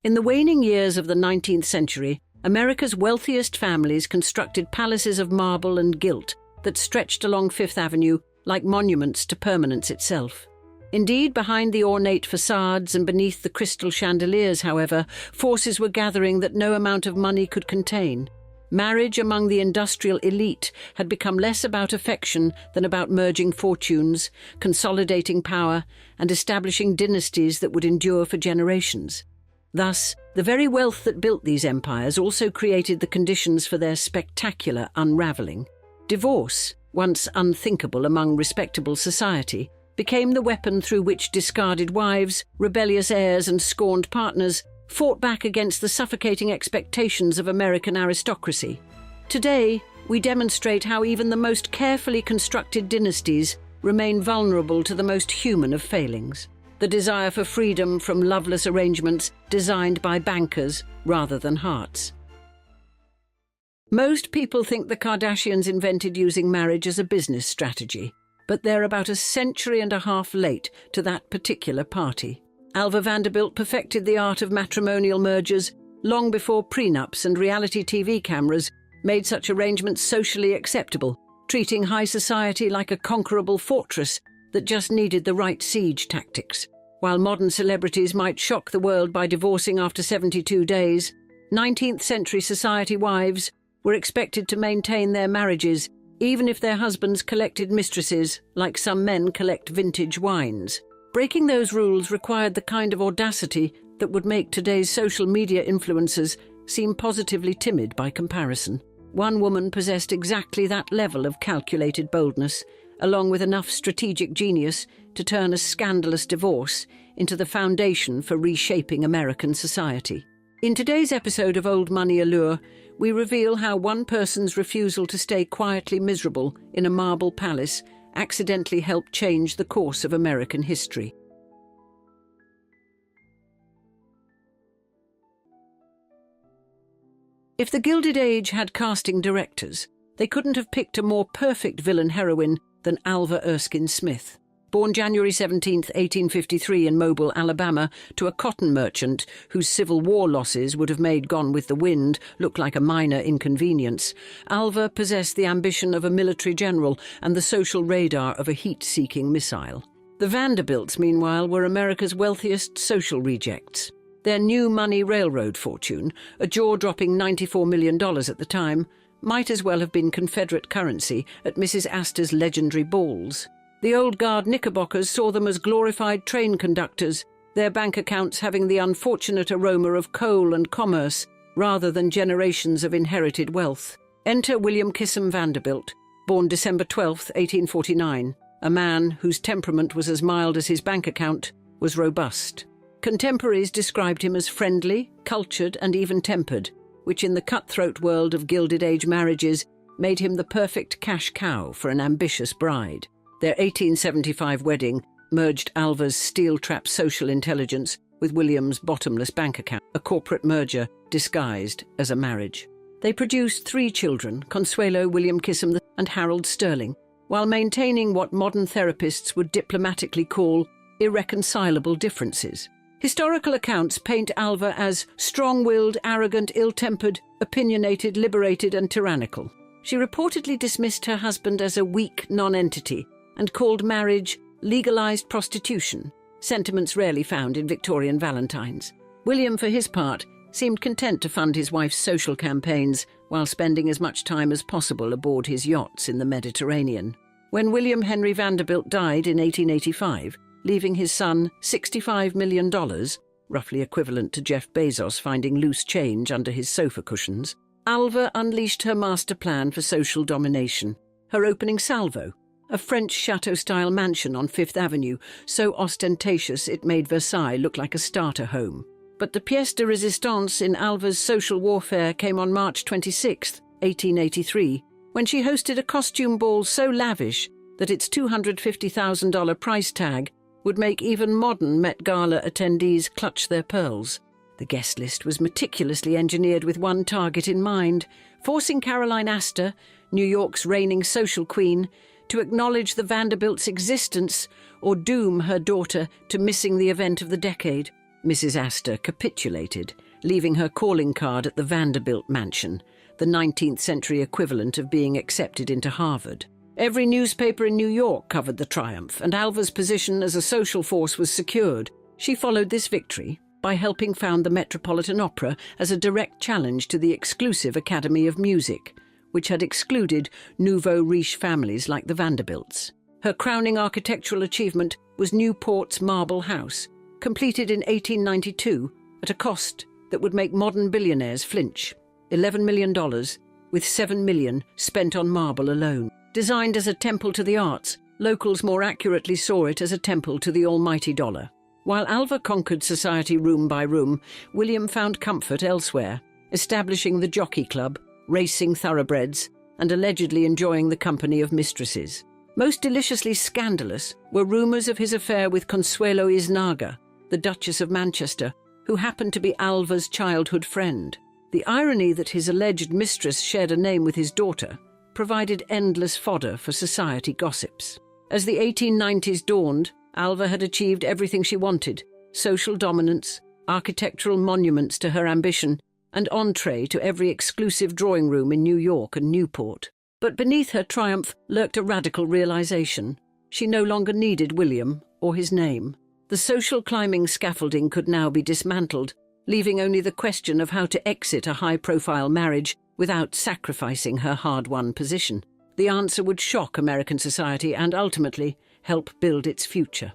In the waning years of the 19th century, America's wealthiest families constructed palaces of marble and gilt that stretched along Fifth Avenue like monuments to permanence itself. Indeed, behind the ornate facades and beneath the crystal chandeliers, however, forces were gathering that no amount of money could contain. Marriage among the industrial elite had become less about affection than about merging fortunes, consolidating power, and establishing dynasties that would endure for generations. Thus, the very wealth that built these empires also created the conditions for their spectacular unravelling. Divorce, once unthinkable among respectable society, became the weapon through which discarded wives, rebellious heirs, and scorned partners fought back against the suffocating expectations of American aristocracy. Today, we demonstrate how even the most carefully constructed dynasties remain vulnerable to the most human of failings: the desire for freedom from loveless arrangements designed by bankers rather than hearts. Most people think the Kardashians invented using marriage as a business strategy, but they're about a century and a half late to that particular party. Alva Vanderbilt perfected the art of matrimonial mergers long before prenups and reality TV cameras made such arrangements socially acceptable, treating high society like a conquerable fortress that just needed the right siege tactics. While modern celebrities might shock the world by divorcing after 72 days, 19th century society wives were expected to maintain their marriages even if their husbands collected mistresses like some men collect vintage wines. Breaking those rules required the kind of audacity that would make today's social media influencers seem positively timid by comparison. One woman possessed exactly that level of calculated boldness, along with enough strategic genius to turn a scandalous divorce into the foundation for reshaping American society. In today's episode of Old Money Allure, we reveal how one person's refusal to stay quietly miserable in a marble palace accidentally helped change the course of American history. If the Gilded Age had casting directors, they couldn't have picked a more perfect villain-heroine than Alva Erskine Smith. Born January 17, 1853 in Mobile, Alabama, to a cotton merchant whose Civil War losses would have made Gone with the Wind look like a minor inconvenience, Alva possessed the ambition of a military general and the social radar of a heat-seeking missile. The Vanderbilts, meanwhile, were America's wealthiest social rejects. Their new money railroad fortune, a jaw-dropping $94 million at the time, might as well have been Confederate currency at Mrs. Astor's legendary balls. The old guard Knickerbockers saw them as glorified train conductors, their bank accounts having the unfortunate aroma of coal and commerce rather than generations of inherited wealth. Enter William Kissam Vanderbilt, born December 12, 1849, a man whose temperament was as mild as his bank account was robust. Contemporaries described him as friendly, cultured, and even-tempered, which in the cutthroat world of Gilded Age marriages made him the perfect cash cow for an ambitious bride. Their 1875 wedding merged Alva's steel-trap social intelligence with William's bottomless bank account, a corporate merger disguised as a marriage. They produced 3 children, Consuelo, William Kissam, and Harold Sterling, while maintaining what modern therapists would diplomatically call irreconcilable differences. Historical accounts paint Alva as strong-willed, arrogant, ill-tempered, opinionated, liberated, and tyrannical. She reportedly dismissed her husband as a weak non-entity and called marriage legalized prostitution, sentiments rarely found in Victorian valentines. William, for his part, seemed content to fund his wife's social campaigns while spending as much time as possible aboard his yachts in the Mediterranean. When William Henry Vanderbilt died in 1885, leaving his son $65 million, roughly equivalent to Jeff Bezos finding loose change under his sofa cushions, Alva unleashed her master plan for social domination, her opening salvo, a French chateau-style mansion on Fifth Avenue, so ostentatious it made Versailles look like a starter home. But the pièce de résistance in Alva's social warfare came on March 26, 1883, when she hosted a costume ball so lavish that its $250,000 price tag would make even modern Met Gala attendees clutch their pearls. The guest list was meticulously engineered with one target in mind: forcing Caroline Astor, New York's reigning social queen, to acknowledge the Vanderbilt's existence or doom her daughter to missing the event of the decade. Mrs. Astor capitulated, leaving her calling card at the Vanderbilt mansion, the 19th century equivalent of being accepted into Harvard. Every newspaper in New York covered the triumph, and Alva's position as a social force was secured. She followed this victory by helping found the Metropolitan Opera as a direct challenge to the exclusive Academy of Music, which had excluded nouveau riche families like the Vanderbilts. Her crowning architectural achievement was Newport's Marble House, completed in 1892 at a cost that would make modern billionaires flinch, $11 million, with $7 million spent on marble alone. Designed as a temple to the arts, locals more accurately saw it as a temple to the almighty dollar. While Alva conquered society room by room, William found comfort elsewhere, establishing the Jockey Club, racing thoroughbreds, and allegedly enjoying the company of mistresses. Most deliciously scandalous were rumours of his affair with Consuelo Iznaga, the Duchess of Manchester, who happened to be Alva's childhood friend. The irony that his alleged mistress shared a name with his daughter provided endless fodder for society gossips. As the 1890s dawned, Alva had achieved everything she wanted: social dominance, architectural monuments to her ambition, and entree to every exclusive drawing room in New York and Newport. But beneath her triumph lurked a radical realization. She no longer needed William or his name. The social climbing scaffolding could now be dismantled, leaving only the question of how to exit a high-profile marriage without sacrificing her hard-won position. The answer would shock American society and ultimately help build its future.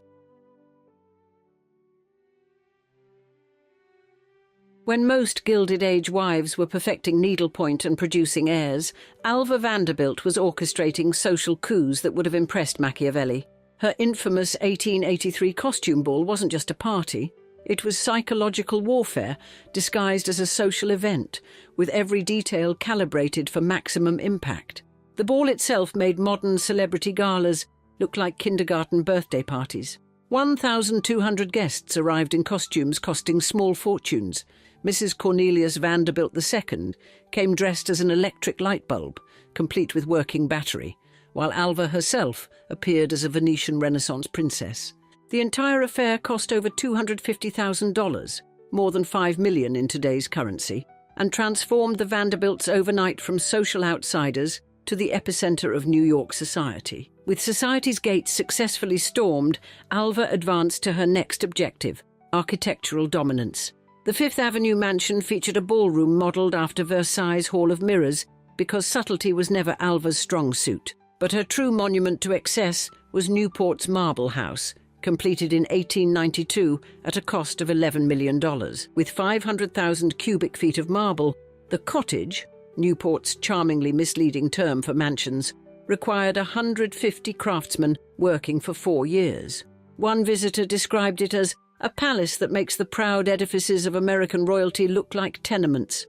When most Gilded Age wives were perfecting needlepoint and producing heirs, Alva Vanderbilt was orchestrating social coups that would have impressed Machiavelli. Her infamous 1883 costume ball wasn't just a party. It was psychological warfare disguised as a social event, with every detail calibrated for maximum impact. The ball itself made modern celebrity galas look like kindergarten birthday parties. 1,200 guests arrived in costumes costing small fortunes. Mrs. Cornelius Vanderbilt II came dressed as an electric light bulb, complete with working battery, while Alva herself appeared as a Venetian Renaissance princess. The entire affair cost over $250,000, more than $5 million in today's currency, and transformed the Vanderbilts overnight from social outsiders to the epicenter of New York society. With society's gates successfully stormed, Alva advanced to her next objective: architectural dominance. The Fifth Avenue mansion featured a ballroom modelled after Versailles' Hall of Mirrors because subtlety was never Alva's strong suit. But her true monument to excess was Newport's Marble House, completed in 1892 at a cost of $11 million. With 500,000 cubic feet of marble, the cottage, Newport's charmingly misleading term for mansions, required 150 craftsmen working for 4 years. One visitor described it as a palace that makes the proud edifices of American royalty look like tenements.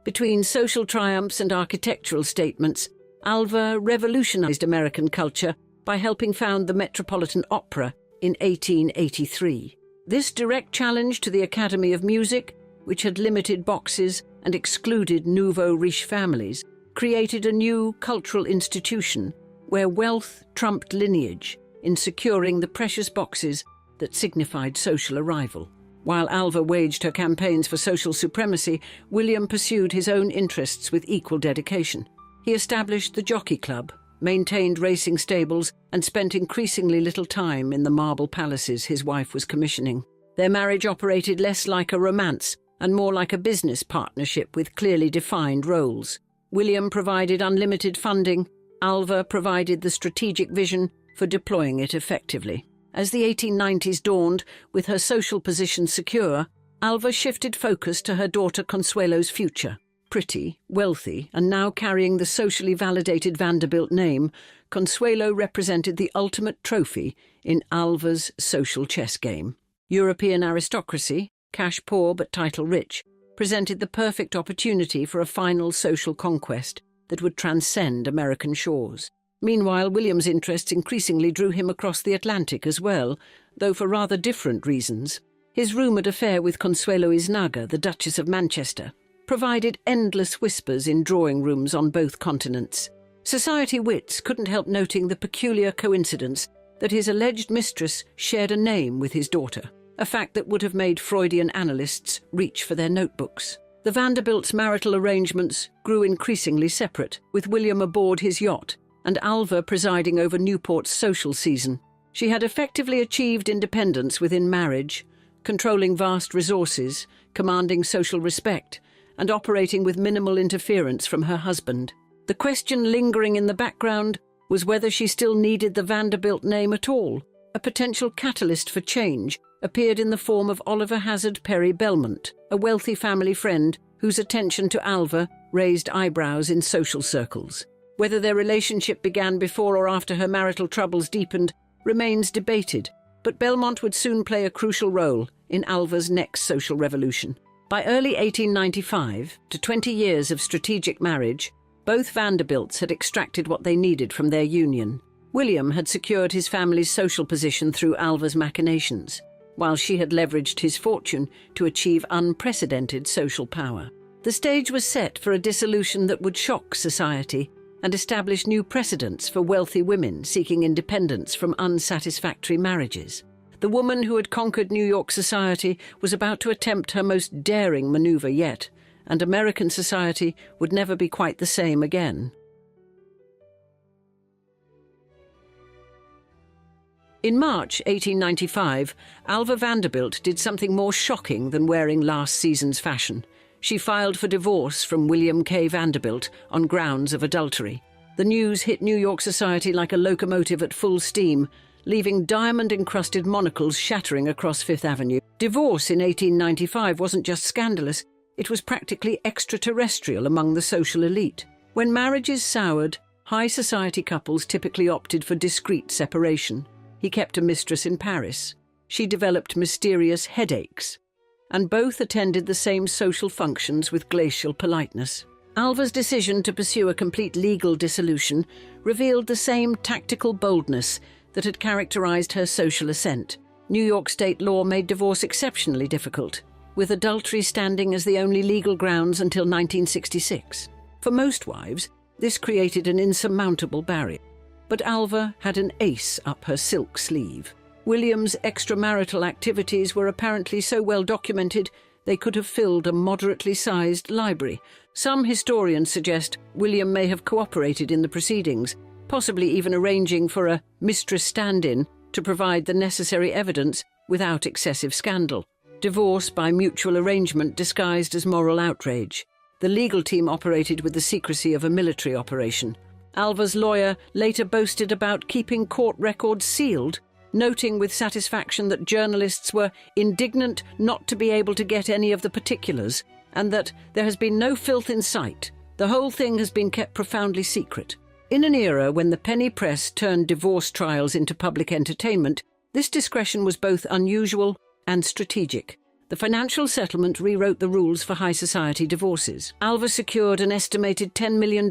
Between social triumphs and architectural statements, Alva revolutionized American culture by helping found the Metropolitan Opera in 1883. This direct challenge to the Academy of Music, which had limited boxes and excluded nouveau riche families, created a new cultural institution where wealth trumped lineage in securing the precious boxes that signified social arrival. While Alva waged her campaigns for social supremacy, William pursued his own interests with equal dedication. He established the Jockey Club, maintained racing stables, and spent increasingly little time in the marble palaces his wife was commissioning. Their marriage operated less like a romance and more like a business partnership with clearly defined roles. William provided unlimited funding, Alva provided the strategic vision for deploying it effectively. As the 1890s dawned, with her social position secure, Alva shifted focus to her daughter Consuelo's future. Pretty, wealthy, and now carrying the socially validated Vanderbilt name, Consuelo represented the ultimate trophy in Alva's social chess game. European aristocracy, cash poor but title rich, presented the perfect opportunity for a final social conquest that would transcend American shores. Meanwhile, William's interests increasingly drew him across the Atlantic as well, though for rather different reasons. His rumoured affair with Consuelo Iznaga, the Duchess of Manchester, provided endless whispers in drawing rooms on both continents. Society wits couldn't help noting the peculiar coincidence that his alleged mistress shared a name with his daughter. a fact that would have made Freudian analysts reach for their notebooks. The Vanderbilts' marital arrangements grew increasingly separate, with William aboard his yacht and Alva presiding over Newport's social season. She had effectively achieved independence within marriage, controlling vast resources, commanding social respect, and operating with minimal interference from her husband. The question lingering in the background was whether she still needed the Vanderbilt name at all. A potential catalyst for change appeared in the form of Oliver Hazard Perry Belmont, a wealthy family friend whose attention to Alva raised eyebrows in social circles. Whether their relationship began before or after her marital troubles deepened remains debated, but Belmont would soon play a crucial role in Alva's next social revolution. By early 1895, to 20 years of strategic marriage, both Vanderbilts had extracted what they needed from their union. William had secured his family's social position through Alva's machinations, while she had leveraged his fortune to achieve unprecedented social power. The stage was set for a dissolution that would shock society and establish new precedents for wealthy women seeking independence from unsatisfactory marriages. The woman who had conquered New York society was about to attempt her most daring maneuver yet, and American society would never be quite the same again. In March 1895, Alva Vanderbilt did something more shocking than wearing last season's fashion. She filed for divorce from William K. Vanderbilt on grounds of adultery. The news hit New York society like a locomotive at full steam, leaving diamond-encrusted monocles shattering across Fifth Avenue. Divorce in 1895 wasn't just scandalous, it was practically extraterrestrial among the social elite. When marriages soured, high society couples typically opted for discreet separation. He kept a mistress in Paris. She developed mysterious headaches, and both attended the same social functions with glacial politeness. Alva's decision to pursue a complete legal dissolution revealed the same tactical boldness that had characterized her social ascent. New York state law made divorce exceptionally difficult, with adultery standing as the only legal grounds until 1966. For most wives, this created an insurmountable barrier. But Alva had an ace up her silk sleeve. William's extramarital activities were apparently so well documented they could have filled a moderately sized library. Some historians suggest William may have cooperated in the proceedings, possibly even arranging for a mistress stand-in to provide the necessary evidence without excessive scandal. Divorce by mutual arrangement disguised as moral outrage. The legal team operated with the secrecy of a military operation. Alva's lawyer later boasted about keeping court records sealed, noting with satisfaction that journalists were indignant not to be able to get any of the particulars, and that there has been no filth in sight. The whole thing has been kept profoundly secret. In an era when the penny press turned divorce trials into public entertainment, this discretion was both unusual and strategic. The financial settlement rewrote the rules for high society divorces. Alva secured an estimated $10 million,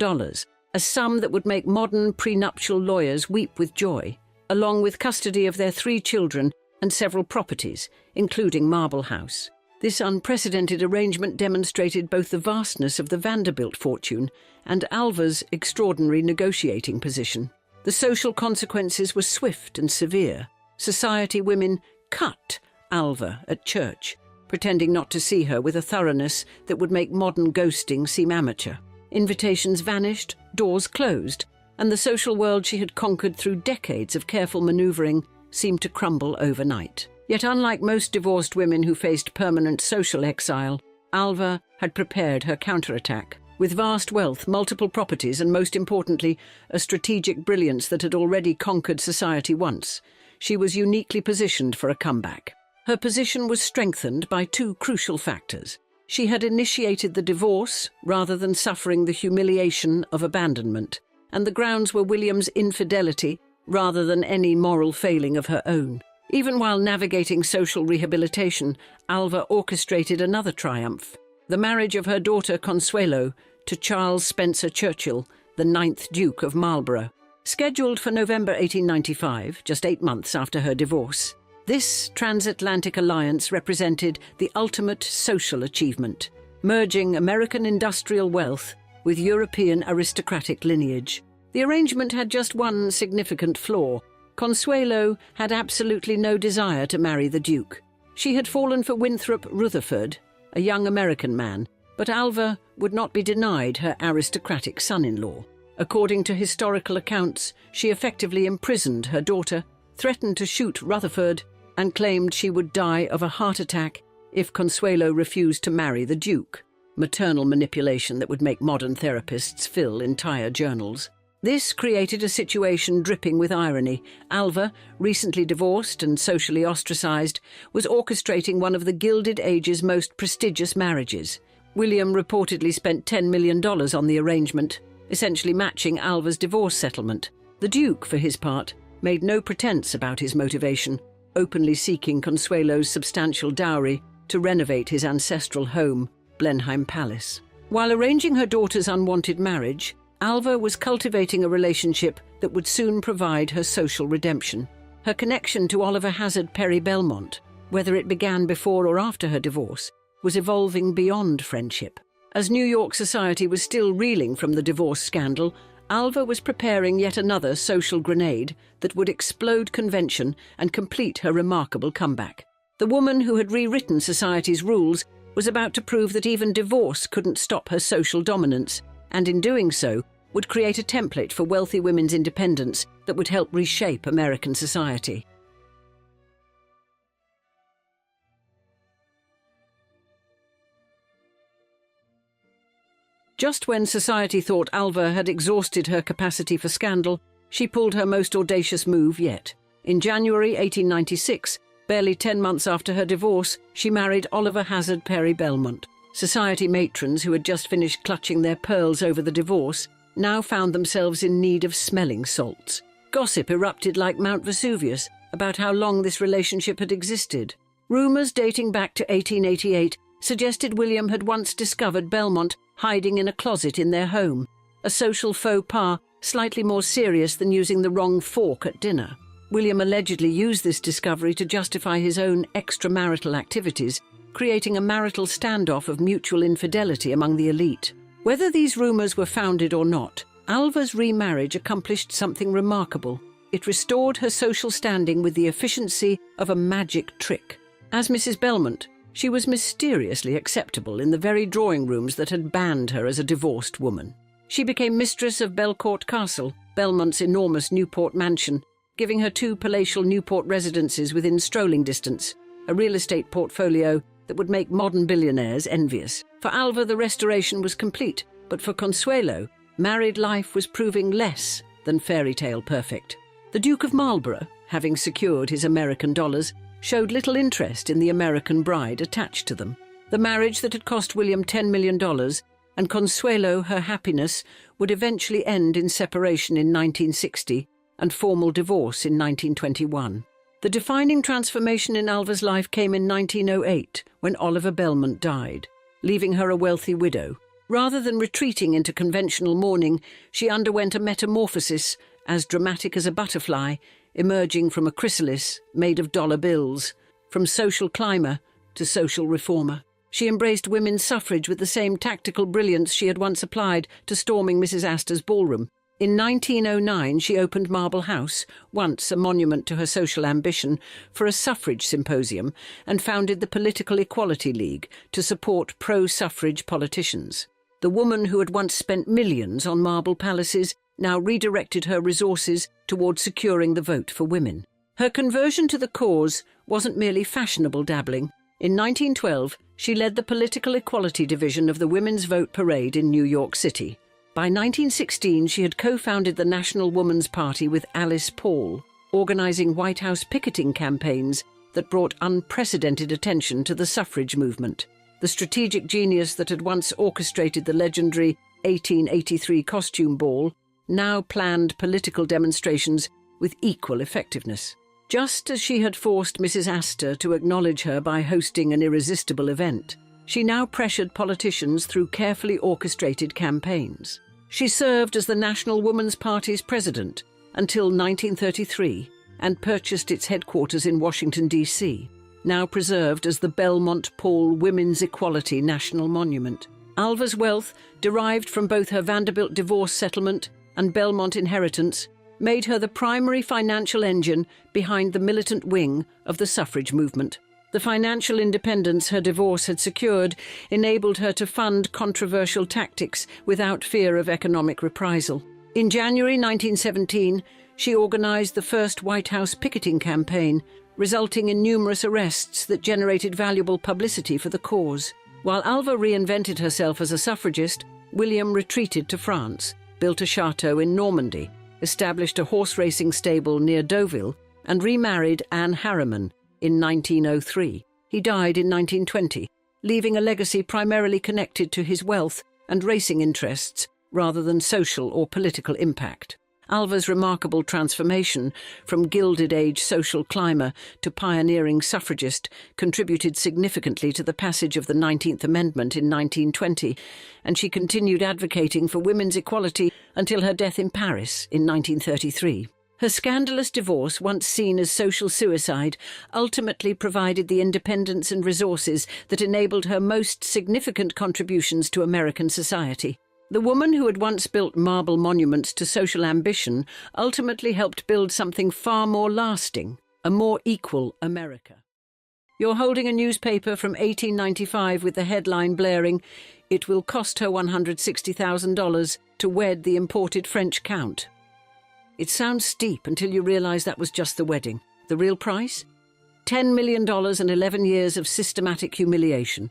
a sum that would make modern prenuptial lawyers weep with joy, along with custody of their 3 children and several properties, including Marble House. This unprecedented arrangement demonstrated both the vastness of the Vanderbilt fortune and Alva's extraordinary negotiating position. The social consequences were swift and severe. Society women cut Alva at church, pretending not to see her with a thoroughness that would make modern ghosting seem amateur. Invitations vanished, doors closed, and the social world she had conquered through decades of careful maneuvering seemed to crumble overnight. Yet unlike most divorced women who faced permanent social exile, Alva had prepared her counterattack. With vast wealth, multiple properties, and most importantly, a strategic brilliance that had already conquered society once, she was uniquely positioned for a comeback. Her position was strengthened by 2 crucial factors. She had initiated the divorce rather than suffering the humiliation of abandonment, and the grounds were William's infidelity rather than any moral failing of her own. Even while navigating social rehabilitation, Alva orchestrated another triumph: the marriage of her daughter Consuelo to Charles Spencer Churchill, the 9th Duke of Marlborough. Scheduled for November 1895, just 8 months after her divorce, this transatlantic alliance represented the ultimate social achievement, merging American industrial wealth with European aristocratic lineage. The arrangement had just one significant flaw. Consuelo had absolutely no desire to marry the Duke. She had fallen for Winthrop Rutherford, a young American man, but Alva would not be denied her aristocratic son-in-law. According to historical accounts, she effectively imprisoned her daughter, threatened to shoot Rutherford, and claimed she would die of a heart attack if Consuelo refused to marry the Duke. Maternal manipulation that would make modern therapists fill entire journals. This created a situation dripping with irony. Alva, recently divorced and socially ostracized, was orchestrating one of the Gilded Age's most prestigious marriages. William reportedly spent $10 million on the arrangement, essentially matching Alva's divorce settlement. The Duke, for his part, made no pretense about his motivation, openly seeking Consuelo's substantial dowry to renovate his ancestral home, Blenheim Palace. While arranging her daughter's unwanted marriage, Alva was cultivating a relationship that would soon provide her social redemption. Her connection to Oliver Hazard Perry Belmont, whether it began before or after her divorce, was evolving beyond friendship. As New York society was still reeling from the divorce scandal, Alva was preparing yet another social grenade that would explode convention and complete her remarkable comeback. The woman who had rewritten society's rules was about to prove that even divorce couldn't stop her social dominance, and in doing so, would create a template for wealthy women's independence that would help reshape American society. Just when society thought Alva had exhausted her capacity for scandal, she pulled her most audacious move yet. In January 1896, barely 10 months after her divorce, she married Oliver Hazard Perry Belmont. Society matrons who had just finished clutching their pearls over the divorce now found themselves in need of smelling salts. Gossip erupted like Mount Vesuvius about how long this relationship had existed. Rumours dating back to 1888 suggested William had once discovered Belmont hiding in a closet in their home, a social faux pas slightly more serious than using the wrong fork at dinner. William allegedly used this discovery to justify his own extramarital activities, creating a marital standoff of mutual infidelity among the elite. Whether these rumours were founded or not, Alva's remarriage accomplished something remarkable. It restored her social standing with the efficiency of a magic trick. As Mrs. Belmont, she was mysteriously acceptable in the very drawing rooms that had banned her as a divorced woman. She became mistress of Belcourt Castle, Belmont's enormous Newport mansion, giving her 2 palatial Newport residences within strolling distance, a real estate portfolio that would make modern billionaires envious. For Alva, the restoration was complete, but for Consuelo, married life was proving less than fairy tale perfect. The Duke of Marlborough, having secured his American dollars, showed little interest in the American bride attached to them. The marriage that had cost William $10 million and Consuelo her happiness would eventually end in separation in 1960 and formal divorce in 1921. The defining transformation in Alva's life came in 1908 when Oliver Belmont died, leaving her a wealthy widow. Rather than retreating into conventional mourning, she underwent a metamorphosis as dramatic as a butterfly, emerging from a chrysalis made of dollar bills, from social climber to social reformer. She embraced women's suffrage with the same tactical brilliance she had once applied to storming Mrs. Astor's ballroom. In 1909, she opened Marble House, once a monument to her social ambition, for a suffrage symposium, and founded the Political Equality League to support pro-suffrage politicians. The woman who had once spent millions on marble palaces now redirected her resources toward securing the vote for women. Her conversion to the cause wasn't merely fashionable dabbling. In 1912, she led the Political Equality Division of the Women's Vote Parade in New York City. By 1916, she had co-founded the National Woman's Party with Alice Paul, organizing White House picketing campaigns that brought unprecedented attention to the suffrage movement. The strategic genius that had once orchestrated the legendary 1883 costume ball now planned political demonstrations with equal effectiveness. Just as she had forced Mrs. Astor to acknowledge her by hosting an irresistible event, she now pressured politicians through carefully orchestrated campaigns. She served as the National Woman's Party's president until 1933 and purchased its headquarters in Washington, D.C., now preserved as the Belmont Paul Women's Equality National Monument. Alva's wealth, derived from both her Vanderbilt divorce settlement and Belmont inheritance, made her the primary financial engine behind the militant wing of the suffrage movement. The The financial independence her divorce had secured enabled her to fund controversial tactics without fear of economic reprisal. In January 1917, she organised the first White House picketing campaign, resulting in numerous arrests that generated valuable publicity for the cause. While Alva reinvented herself as a suffragist, William retreated to France, built a chateau in Normandy, established a horse racing stable near Deauville, and remarried Anne Harriman in 1903. He died in 1920, leaving a legacy primarily connected to his wealth and racing interests rather than social or political impact. Alva's remarkable transformation from Gilded Age social climber to pioneering suffragist contributed significantly to the passage of the 19th Amendment in 1920, and she continued advocating for women's equality until her death in Paris in 1933. Her scandalous divorce, once seen as social suicide, ultimately provided the independence and resources that enabled her most significant contributions to American society. The woman who had once built marble monuments to social ambition ultimately helped build something far more lasting, a more equal America. You're holding a newspaper from 1895 with the headline blaring, "It will cost her $160,000 to wed the imported French count." It sounds steep until you realise that was just the wedding. The real price? $10 million and 11 years of systematic humiliation.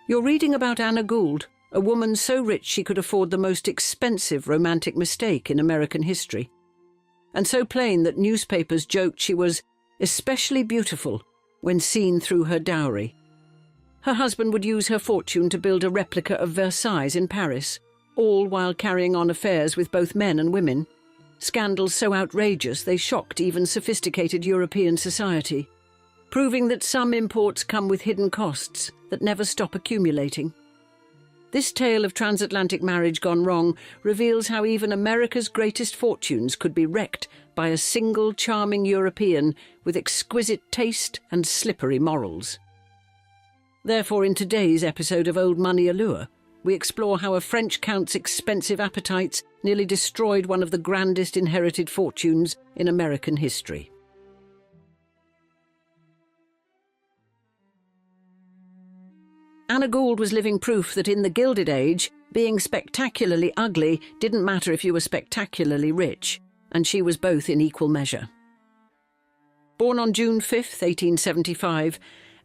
You're reading about Anna Gould, a woman so rich she could afford the most expensive romantic mistake in American history, and so plain that newspapers joked she was especially beautiful when seen through her dowry. Her husband would use her fortune to build a replica of Versailles in Paris, all while carrying on affairs with both men and women, scandals so outrageous they shocked even sophisticated European society, proving that some imports come with hidden costs that never stop accumulating. This tale of transatlantic marriage gone wrong reveals how even America's greatest fortunes could be wrecked by a single charming European with exquisite taste and slippery morals. Therefore, in today's episode of Old Money Allure, we explore how a French count's expensive appetites nearly destroyed one of the grandest inherited fortunes in American history. Anna Gould was living proof that in the Gilded Age, being spectacularly ugly didn't matter if you were spectacularly rich, and she was both in equal measure. Born on June 5, 1875,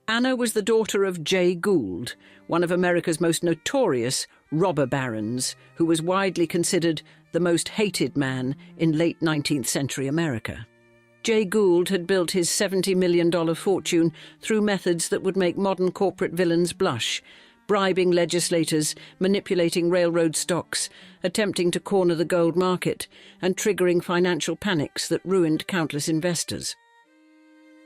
Anna was the daughter of J. Gould, one of America's most notorious robber barons, who was widely considered the most hated man in late 19th century America. J. Gould had built his $70 million fortune through methods that would make modern corporate villains blush, bribing legislators, manipulating railroad stocks, attempting to corner the gold market, and triggering financial panics that ruined countless investors.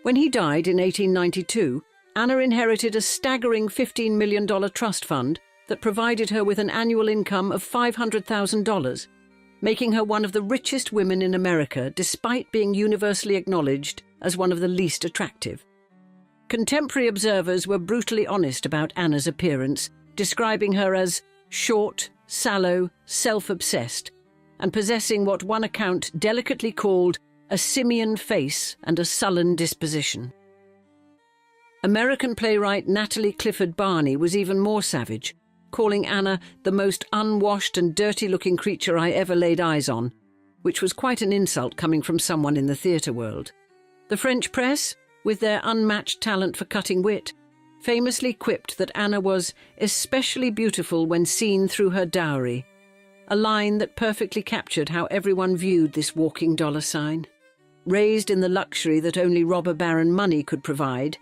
When he died in 1892, Anna inherited a staggering $15 million trust fund that provided her with an annual income of $500,000, making her one of the richest women in America despite being universally acknowledged as one of the least attractive. Contemporary observers were brutally honest about Anna's appearance, describing her as short, sallow, self-obsessed, and possessing what one account delicately called a simian face and a sullen disposition. American playwright Natalie Clifford Barney was even more savage, calling Anna the most unwashed and dirty-looking creature I ever laid eyes on, which was quite an insult coming from someone in the theatre world. The French press, with their unmatched talent for cutting wit, famously quipped that Anna was especially beautiful when seen through her dowry, a line that perfectly captured how everyone viewed this walking dollar sign. Raised in the luxury that only robber baron money could provide,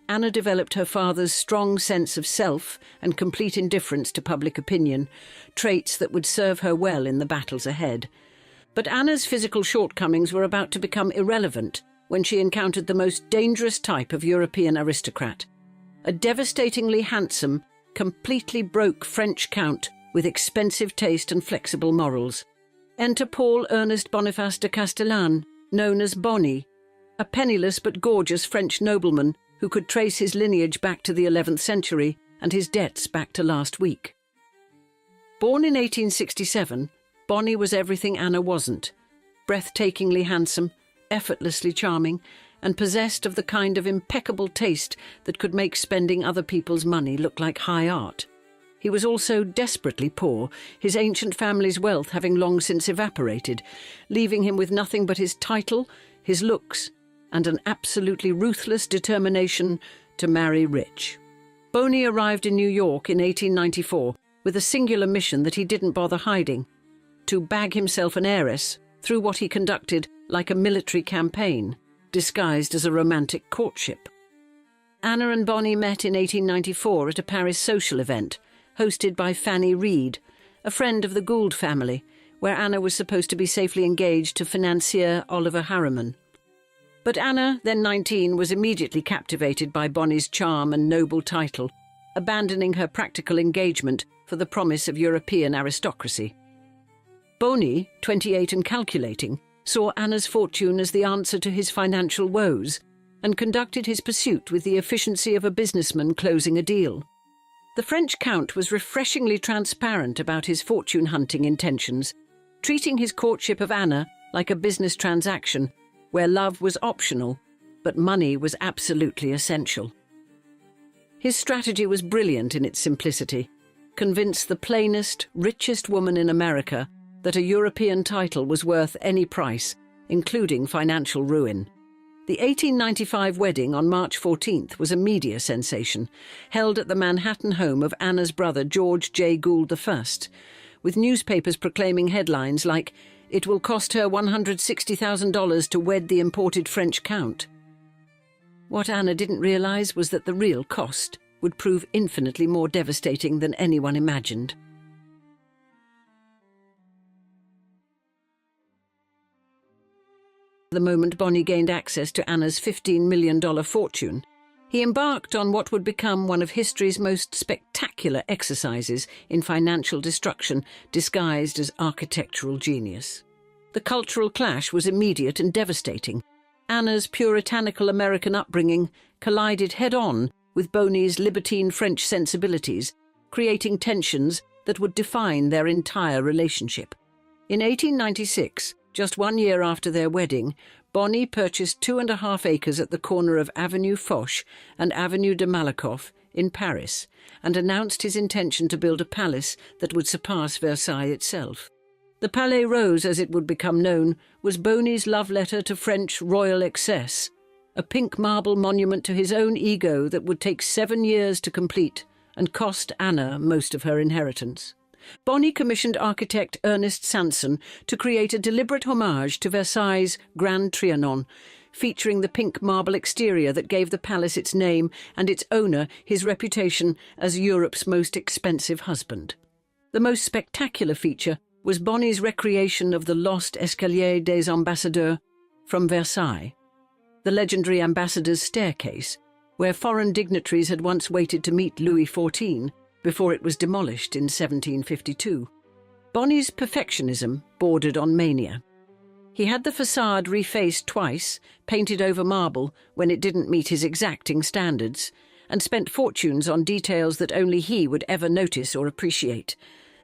Anna developed her father's strong sense of self and complete indifference to public opinion, traits that would serve her well in the battles ahead. But Anna's physical shortcomings were about to become irrelevant when she encountered the most dangerous type of European aristocrat, a devastatingly handsome, completely broke French count with expensive taste and flexible morals. Enter Paul Ernest Boniface de Castellane, known as Bonnie, a penniless but gorgeous French nobleman who could trace his lineage back to the 11th century and his debts back to last week. Born in 1867, Bonnie was everything Anna wasn't: breathtakingly handsome, effortlessly charming, and possessed of the kind of impeccable taste that could make spending other people's money look like high art. He was also desperately poor, his ancient family's wealth having long since evaporated, leaving him with nothing but his title, his looks, and an absolutely ruthless determination to marry rich. Boney arrived in New York in 1894 with a singular mission that he didn't bother hiding: to bag himself an heiress through what he conducted like a military campaign, disguised as a romantic courtship. Anna and Bonnie met in 1894 at a Paris social event, hosted by Fanny Reed, a friend of the Gould family, where Anna was supposed to be safely engaged to financier Oliver Harriman. But Anna, then 19, was immediately captivated by Bonnie's charm and noble title, abandoning her practical engagement for the promise of European aristocracy. Boney, 28 and calculating, saw Anna's fortune as the answer to his financial woes and conducted his pursuit with the efficiency of a businessman closing a deal. The French Count was refreshingly transparent about his fortune-hunting intentions, treating his courtship of Anna like a business transaction where love was optional, but money was absolutely essential. His strategy was brilliant in its simplicity: convince the plainest, richest woman in America that a European title was worth any price, including financial ruin. The 1895 wedding on March 14th was a media sensation, held at the Manhattan home of Anna's brother George J. Gould I, with newspapers proclaiming headlines like, "It will cost her $160,000 to wed the imported French Count." What Anna didn't realize was that the real cost would prove infinitely more devastating than anyone imagined. The moment Boney gained access to Anna's $15 million fortune, he embarked on what would become one of history's most spectacular exercises in financial destruction disguised as architectural genius. The cultural clash was immediate and devastating. Anna's puritanical American upbringing collided head-on with Boney's libertine French sensibilities, creating tensions that would define their entire relationship. In 1896, just 1 year after their wedding, Boney purchased 2.5 acres at the corner of Avenue Foch and Avenue de Malakoff in Paris and announced his intention to build a palace that would surpass Versailles itself. The Palais Rose, as it would become known, was Boney's love letter to French royal excess, a pink marble monument to his own ego that would take 7 years to complete and cost Anna most of her inheritance. Boney commissioned architect Ernest Sanson to create a deliberate homage to Versailles' Grand Trianon, featuring the pink marble exterior that gave the palace its name and its owner his reputation as Europe's most expensive husband. The most spectacular feature was Boney's recreation of the lost Escalier des Ambassadeurs from Versailles, the legendary ambassador's staircase, where foreign dignitaries had once waited to meet Louis XIV before it was demolished in 1752. Boney's perfectionism bordered on mania. He had the facade refaced twice, painted over marble when it didn't meet his exacting standards, and spent fortunes on details that only he would ever notice or appreciate.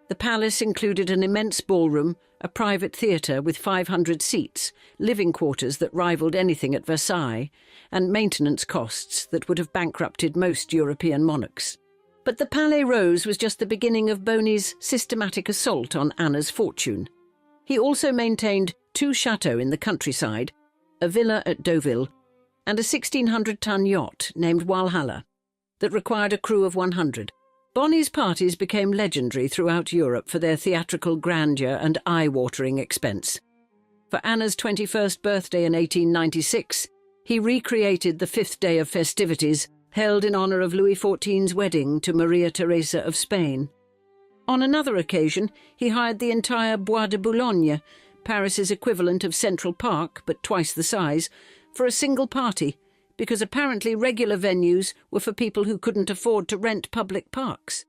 The palace included an immense ballroom, a private theatre with 500 seats, living quarters that rivaled anything at Versailles, and maintenance costs that would have bankrupted most European monarchs. But the Palais Rose was just the beginning of Boney's systematic assault on Anna's fortune. He also maintained 2 chateaux in the countryside, a villa at Deauville, and a 1,600-ton yacht named Walhalla that required a crew of 100. Boney's parties became legendary throughout Europe for their theatrical grandeur and eye-watering expense. For Anna's 21st birthday in 1896, he recreated the 5th day of festivities held in honour of Louis XIV's wedding to Maria Theresa of Spain. On another occasion, he hired the entire Bois de Boulogne, Paris's equivalent of Central Park, but twice the size, for a single party, because apparently regular venues were for people who couldn't afford to rent public parks.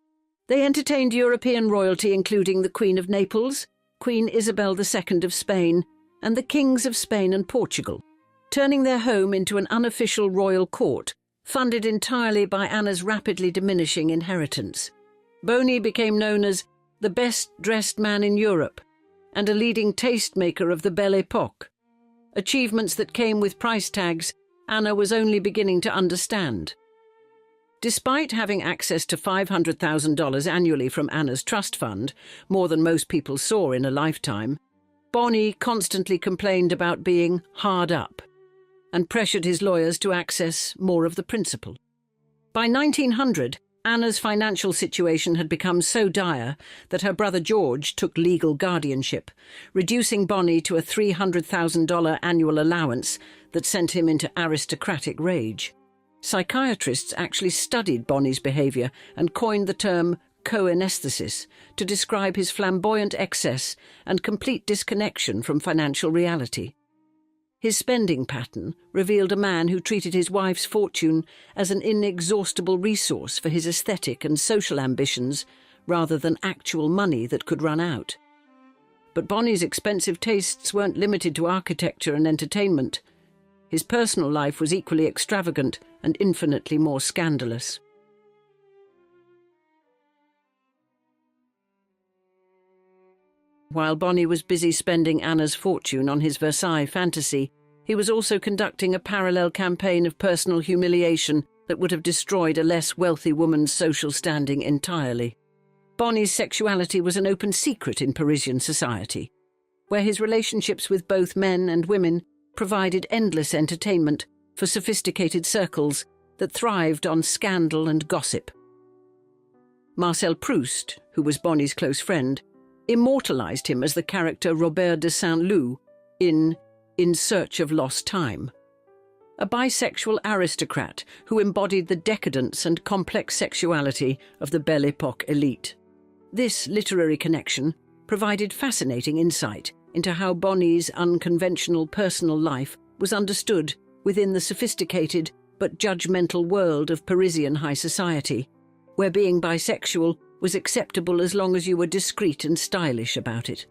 They entertained European royalty including the Queen of Naples, Queen Isabel II of Spain, and the Kings of Spain and Portugal, turning their home into an unofficial royal court, funded entirely by Anna's rapidly diminishing inheritance. Boney became known as the best-dressed man in Europe and a leading tastemaker of the Belle Époque, achievements that came with price tags Anna was only beginning to understand. Despite having access to $500,000 annually from Anna's trust fund, more than most people saw in a lifetime, Bonnie constantly complained about being hard up and pressured his lawyers to access more of the principal. By 1900, Anna's financial situation had become so dire that her brother George took legal guardianship, reducing Bonnie to a $300,000 annual allowance that sent him into aristocratic rage. Psychiatrists actually studied Bonnie's behaviour and coined the term co-anesthesis to describe his flamboyant excess and complete disconnection from financial reality. His spending pattern revealed a man who treated his wife's fortune as an inexhaustible resource for his aesthetic and social ambitions rather than actual money that could run out. But Bonnie's expensive tastes weren't limited to architecture and entertainment. His personal life was equally extravagant and infinitely more scandalous. While Bonnie was busy spending Anna's fortune on his Versailles fantasy, he was also conducting a parallel campaign of personal humiliation that would have destroyed a less wealthy woman's social standing entirely. Bonnie's sexuality was an open secret in Parisian society, where his relationships with both men and women provided endless entertainment for sophisticated circles that thrived on scandal and gossip. Marcel Proust, who was Bonnie's close friend, immortalized him as the character Robert de Saint-Loup in Search of Lost Time, a bisexual aristocrat who embodied the decadence and complex sexuality of the Belle Époque elite. This literary connection provided fascinating insight into how Bonnie's unconventional personal life was understood within the sophisticated but judgmental world of Parisian high society, where being bisexual was acceptable as long as you were discreet and stylish about it.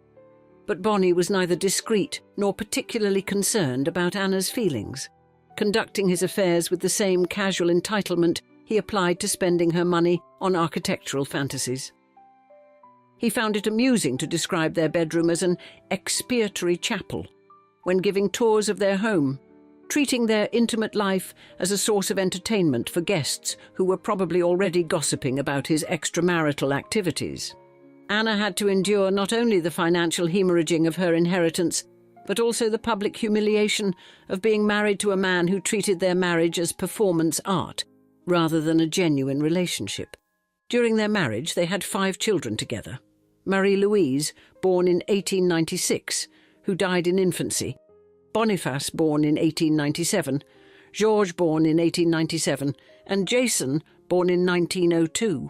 But Bonnie was neither discreet nor particularly concerned about Anna's feelings, conducting his affairs with the same casual entitlement he applied to spending her money on architectural fantasies. He found it amusing to describe their bedroom as an expiatory chapel when giving tours of their home, treating their intimate life as a source of entertainment for guests who were probably already gossiping about his extramarital activities. Anna had to endure not only the financial hemorrhaging of her inheritance, but also the public humiliation of being married to a man who treated their marriage as performance art rather than a genuine relationship. During their marriage, they had 5 children together. Marie-Louise, born in 1896, who died in infancy, Boniface, born in 1897, Georges, born in 1897, and Jason, born in 1902.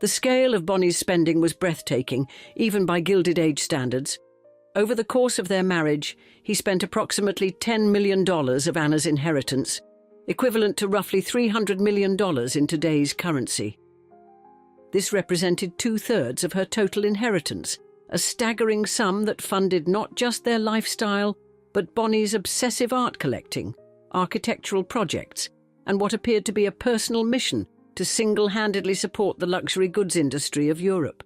The scale of Bonnie's spending was breathtaking, even by Gilded Age standards. Over the course of their marriage, he spent approximately $10 million of Anna's inheritance, equivalent to roughly $300 million in today's currency. This represented 2/3 of her total inheritance, a staggering sum that funded not just their lifestyle, but Bonnie's obsessive art collecting, architectural projects, and what appeared to be a personal mission to single-handedly support the luxury goods industry of Europe.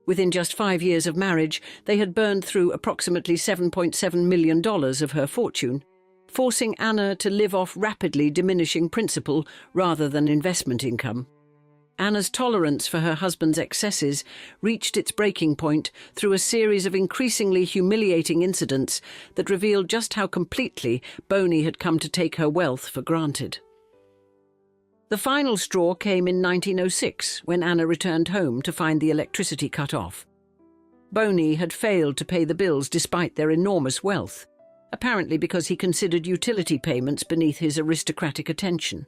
Within just 5 years of marriage, they had burned through approximately $7.7 million of her fortune, forcing Anna to live off rapidly diminishing principal rather than investment income. Anna's tolerance for her husband's excesses reached its breaking point through a series of increasingly humiliating incidents that revealed just how completely Bonnie had come to take her wealth for granted. The final straw came in 1906, when Anna returned home to find the electricity cut off. Bonnie had failed to pay the bills despite their enormous wealth, apparently because he considered utility payments beneath his aristocratic attention.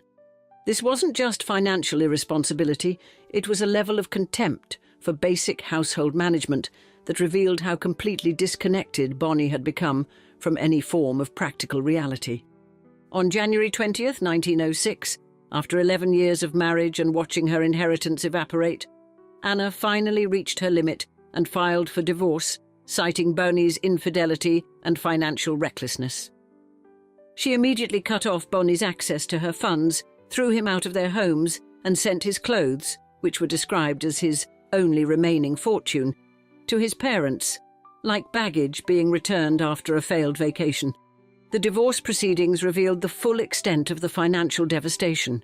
This wasn't just financial irresponsibility, it was a level of contempt for basic household management that revealed how completely disconnected Bonnie had become from any form of practical reality. On January 20th, 1906, after 11 years of marriage and watching her inheritance evaporate, Anna finally reached her limit and filed for divorce, citing Bonnie's infidelity and financial recklessness. She immediately cut off Bonnie's access to her funds, threw him out of their homes, and sent his clothes, which were described as his only remaining fortune, to his parents, like baggage being returned after a failed vacation. The divorce proceedings revealed the full extent of the financial devastation.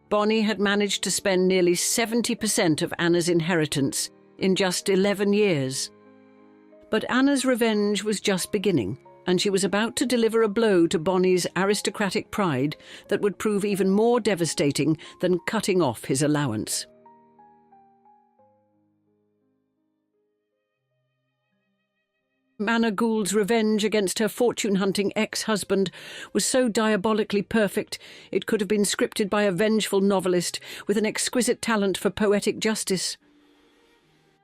Bonnie had managed to spend nearly 70% of Anna's inheritance in just 11 years. But Anna's revenge was just beginning, and she was about to deliver a blow to Bonnie's aristocratic pride that would prove even more devastating than cutting off his allowance. Anna Gould's revenge against her fortune-hunting ex-husband was so diabolically perfect it could have been scripted by a vengeful novelist with an exquisite talent for poetic justice.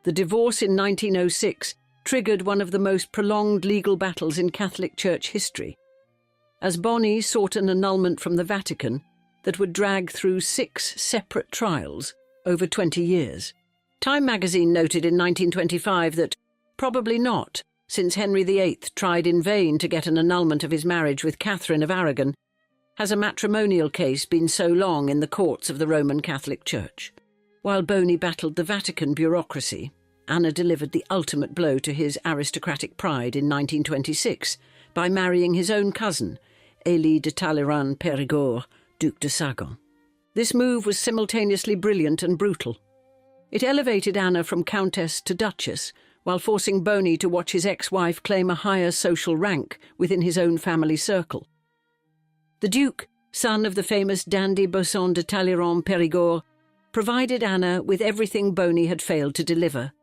The divorce in 1906 triggered one of the most prolonged legal battles in Catholic Church history, as Bonnie sought an annulment from the Vatican that would drag through 6 separate trials over 20 years. Time magazine noted in 1925 that, probably not, since Henry VIII tried in vain to get an annulment of his marriage with Catherine of Aragon, has a matrimonial case been so long in the courts of the Roman Catholic Church. While Boney battled the Vatican bureaucracy, Anna delivered the ultimate blow to his aristocratic pride in 1926 by marrying his own cousin, Élie de Talleyrand-Périgord, Duc de Sagan. This move was simultaneously brilliant and brutal. It elevated Anna from countess to duchess, while forcing Boney to watch his ex-wife claim a higher social rank within his own family circle. The Duke, son of the famous dandy Bosson de Talleyrand-Périgord, provided Anna with everything Boney had failed to deliver: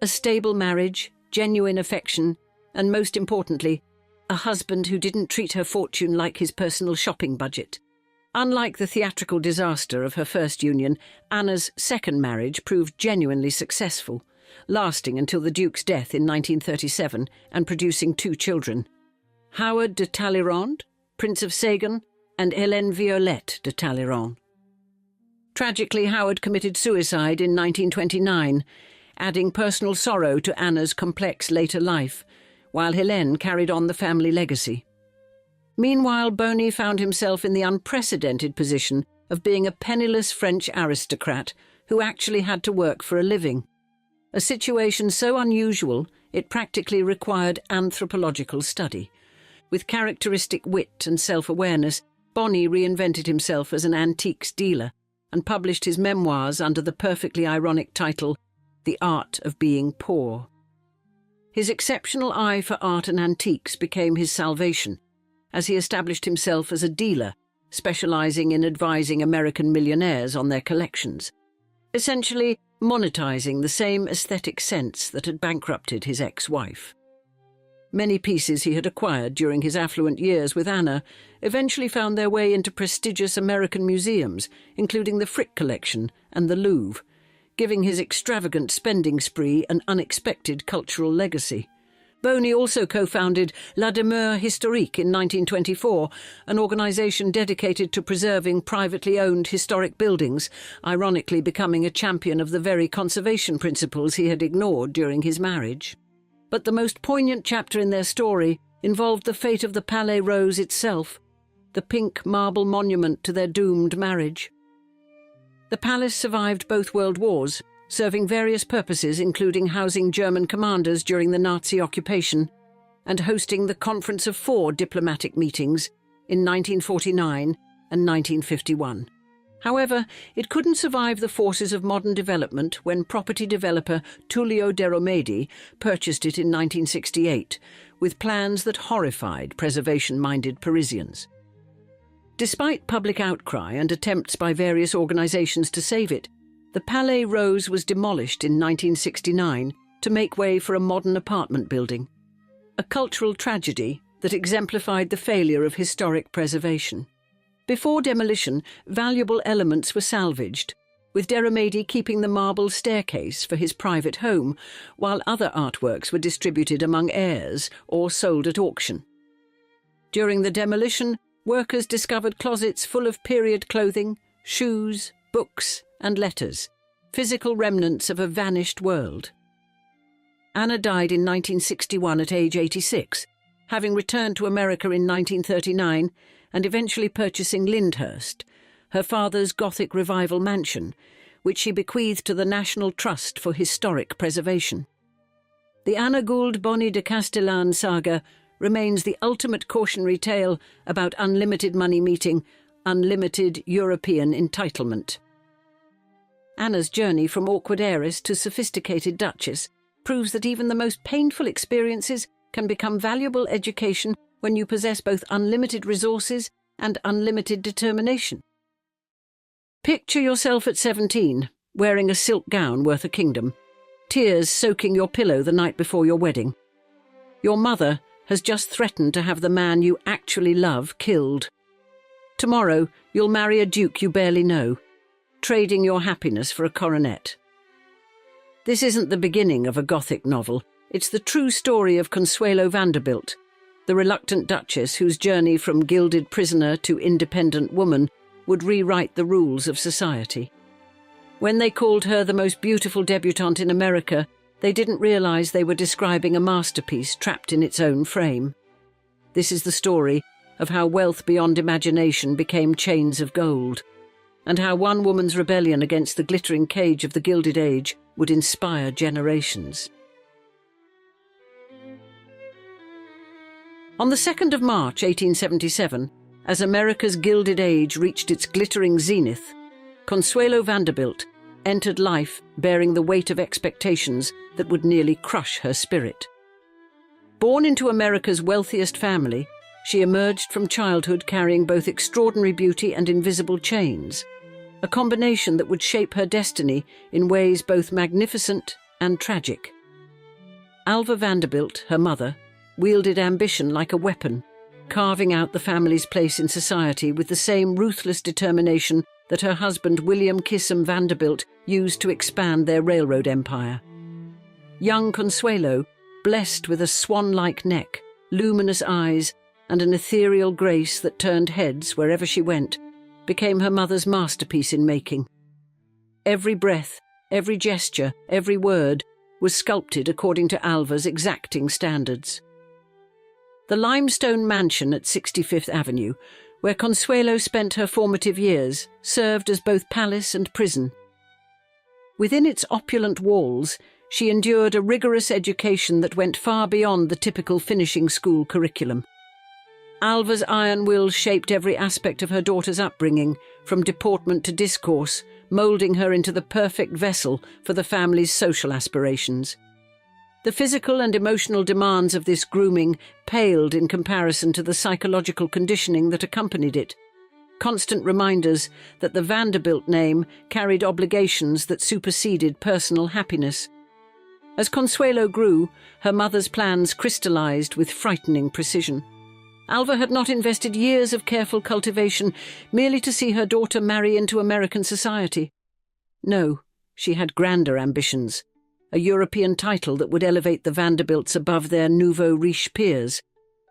a stable marriage, genuine affection, and most importantly, a husband who didn't treat her fortune like his personal shopping budget. Unlike the theatrical disaster of her first union, Anna's second marriage proved genuinely successful, lasting until the Duke's death in 1937 and producing 2 children: Howard de Talleyrand, Prince of Sagan, and Hélène Violette de Talleyrand. Tragically, Howard committed suicide in 1929, adding personal sorrow to Anna's complex later life, while Hélène carried on the family legacy. Meanwhile, Boney found himself in the unprecedented position of being a penniless French aristocrat who actually had to work for a living. A situation so unusual it practically required anthropological study. With characteristic wit and self-awareness, Boney reinvented himself as an antiques dealer and published his memoirs under the perfectly ironic title, The Art of Being Poor. His exceptional eye for art and antiques became his salvation, as he established himself as a dealer, specializing in advising American millionaires on their collections, essentially monetizing the same aesthetic sense that had bankrupted his ex-wife. Many pieces he had acquired during his affluent years with Anna eventually found their way into prestigious American museums, including the Frick Collection and the Louvre, giving his extravagant spending spree an unexpected cultural legacy. Boney also co-founded La Demeure Historique in 1924, an organisation dedicated to preserving privately owned historic buildings, ironically becoming a champion of the very conservation principles he had ignored during his marriage. But the most poignant chapter in their story involved the fate of the Palais Rose itself, the pink marble monument to their doomed marriage. The palace survived both world wars, serving various purposes including housing German commanders during the Nazi occupation and hosting the Conference of Four diplomatic meetings in 1949 and 1951. However, it couldn't survive the forces of modern development when property developer Tullio de Romedi purchased it in 1968, with plans that horrified preservation-minded Parisians. Despite public outcry and attempts by various organisations to save it, the Palais Rose was demolished in 1969 to make way for a modern apartment building, a cultural tragedy that exemplified the failure of historic preservation. Before demolition, valuable elements were salvaged, with de Romedi keeping the marble staircase for his private home, while other artworks were distributed among heirs or sold at auction. During the demolition, workers discovered closets full of period clothing, shoes, books, and letters, physical remnants of a vanished world. Anna died in 1961 at age 86, having returned to America in 1939 and eventually purchasing Lyndhurst, her father's Gothic Revival mansion, which she bequeathed to the National Trust for Historic Preservation. The Anna Gould Bonnie de Castellane saga remains the ultimate cautionary tale about unlimited money meeting unlimited European entitlement. Anna's journey from awkward heiress to sophisticated duchess proves that even the most painful experiences can become valuable education when you possess both unlimited resources and unlimited determination. Picture yourself at 17, wearing a silk gown worth a kingdom, tears soaking your pillow the night before your wedding. Your mother has just threatened to have the man you actually love killed. Tomorrow, you'll marry a duke you barely know, trading your happiness for a coronet. This isn't the beginning of a Gothic novel. It's the true story of Consuelo Vanderbilt, the reluctant duchess whose journey from gilded prisoner to independent woman would rewrite the rules of society. When they called her the most beautiful debutante in America, they didn't realize they were describing a masterpiece trapped in its own frame. This is the story of how wealth beyond imagination became chains of gold, and how one woman's rebellion against the glittering cage of the Gilded Age would inspire generations. On the 2nd of March 1877, as America's Gilded Age reached its glittering zenith, Consuelo Vanderbilt entered life bearing the weight of expectations that would nearly crush her spirit. Born into America's wealthiest family, she emerged from childhood carrying both extraordinary beauty and invisible chains, a combination that would shape her destiny in ways both magnificent and tragic. Alva Vanderbilt, her mother, wielded ambition like a weapon, carving out the family's place in society with the same ruthless determination that her husband William Kissam Vanderbilt used to expand their railroad empire. Young Consuelo, blessed with a swan-like neck, luminous eyes, and an ethereal grace that turned heads wherever she went, became her mother's masterpiece in making. Every breath, every gesture, every word was sculpted according to Alva's exacting standards. The limestone mansion at 65th Avenue, where Consuelo spent her formative years, served as both palace and prison. Within its opulent walls, she endured a rigorous education that went far beyond the typical finishing school curriculum. Alva's iron will shaped every aspect of her daughter's upbringing, from deportment to discourse, moulding her into the perfect vessel for the family's social aspirations. The physical and emotional demands of this grooming paled in comparison to the psychological conditioning that accompanied it, constant reminders that the Vanderbilt name carried obligations that superseded personal happiness. As Consuelo grew, her mother's plans crystallized with frightening precision. Alva had not invested years of careful cultivation merely to see her daughter marry into American society. No, she had grander ambitions. A European title that would elevate the Vanderbilts above their nouveau riche peers.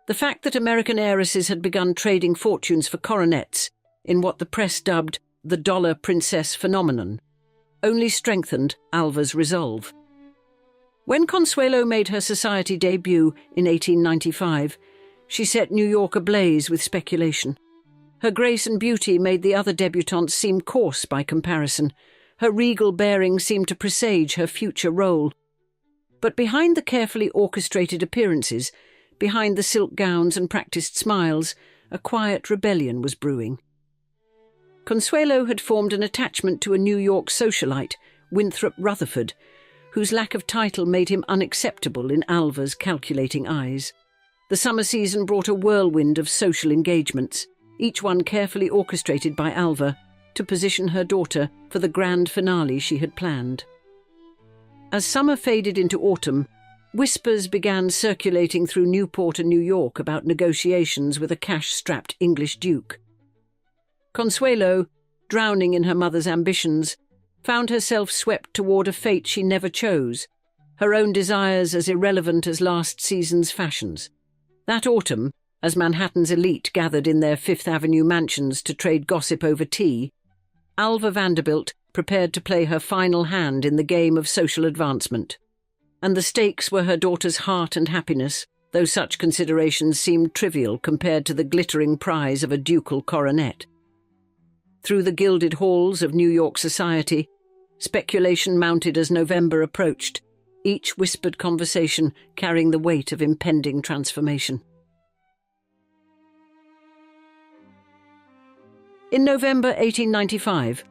The fact that American heiresses had begun trading fortunes for coronets, in what the press dubbed the dollar princess phenomenon, only strengthened Alva's resolve. When Consuelo made her society debut in 1895, she set New York ablaze with speculation. Her grace and beauty made the other debutantes seem coarse by comparison. Her regal bearing seemed to presage her future role. But behind the carefully orchestrated appearances, behind the silk gowns and practiced smiles, a quiet rebellion was brewing. Consuelo had formed an attachment to a New York socialite, Winthrop Rutherford, whose lack of title made him unacceptable in Alva's calculating eyes. The summer season brought a whirlwind of social engagements, each one carefully orchestrated by Alva, to position her daughter for the grand finale she had planned. As summer faded into autumn, whispers began circulating through Newport and New York about negotiations with a cash-strapped English duke. Consuelo, drowning in her mother's ambitions, found herself swept toward a fate she never chose, her own desires as irrelevant as last season's fashions. That autumn, as Manhattan's elite gathered in their Fifth Avenue mansions to trade gossip over tea, Alva Vanderbilt prepared to play her final hand in the game of social advancement. And the stakes were her daughter's heart and happiness, though such considerations seemed trivial compared to the glittering prize of a ducal coronet. Through the gilded halls of New York society, speculation mounted as November approached, each whispered conversation carrying the weight of impending transformation. In November 1895,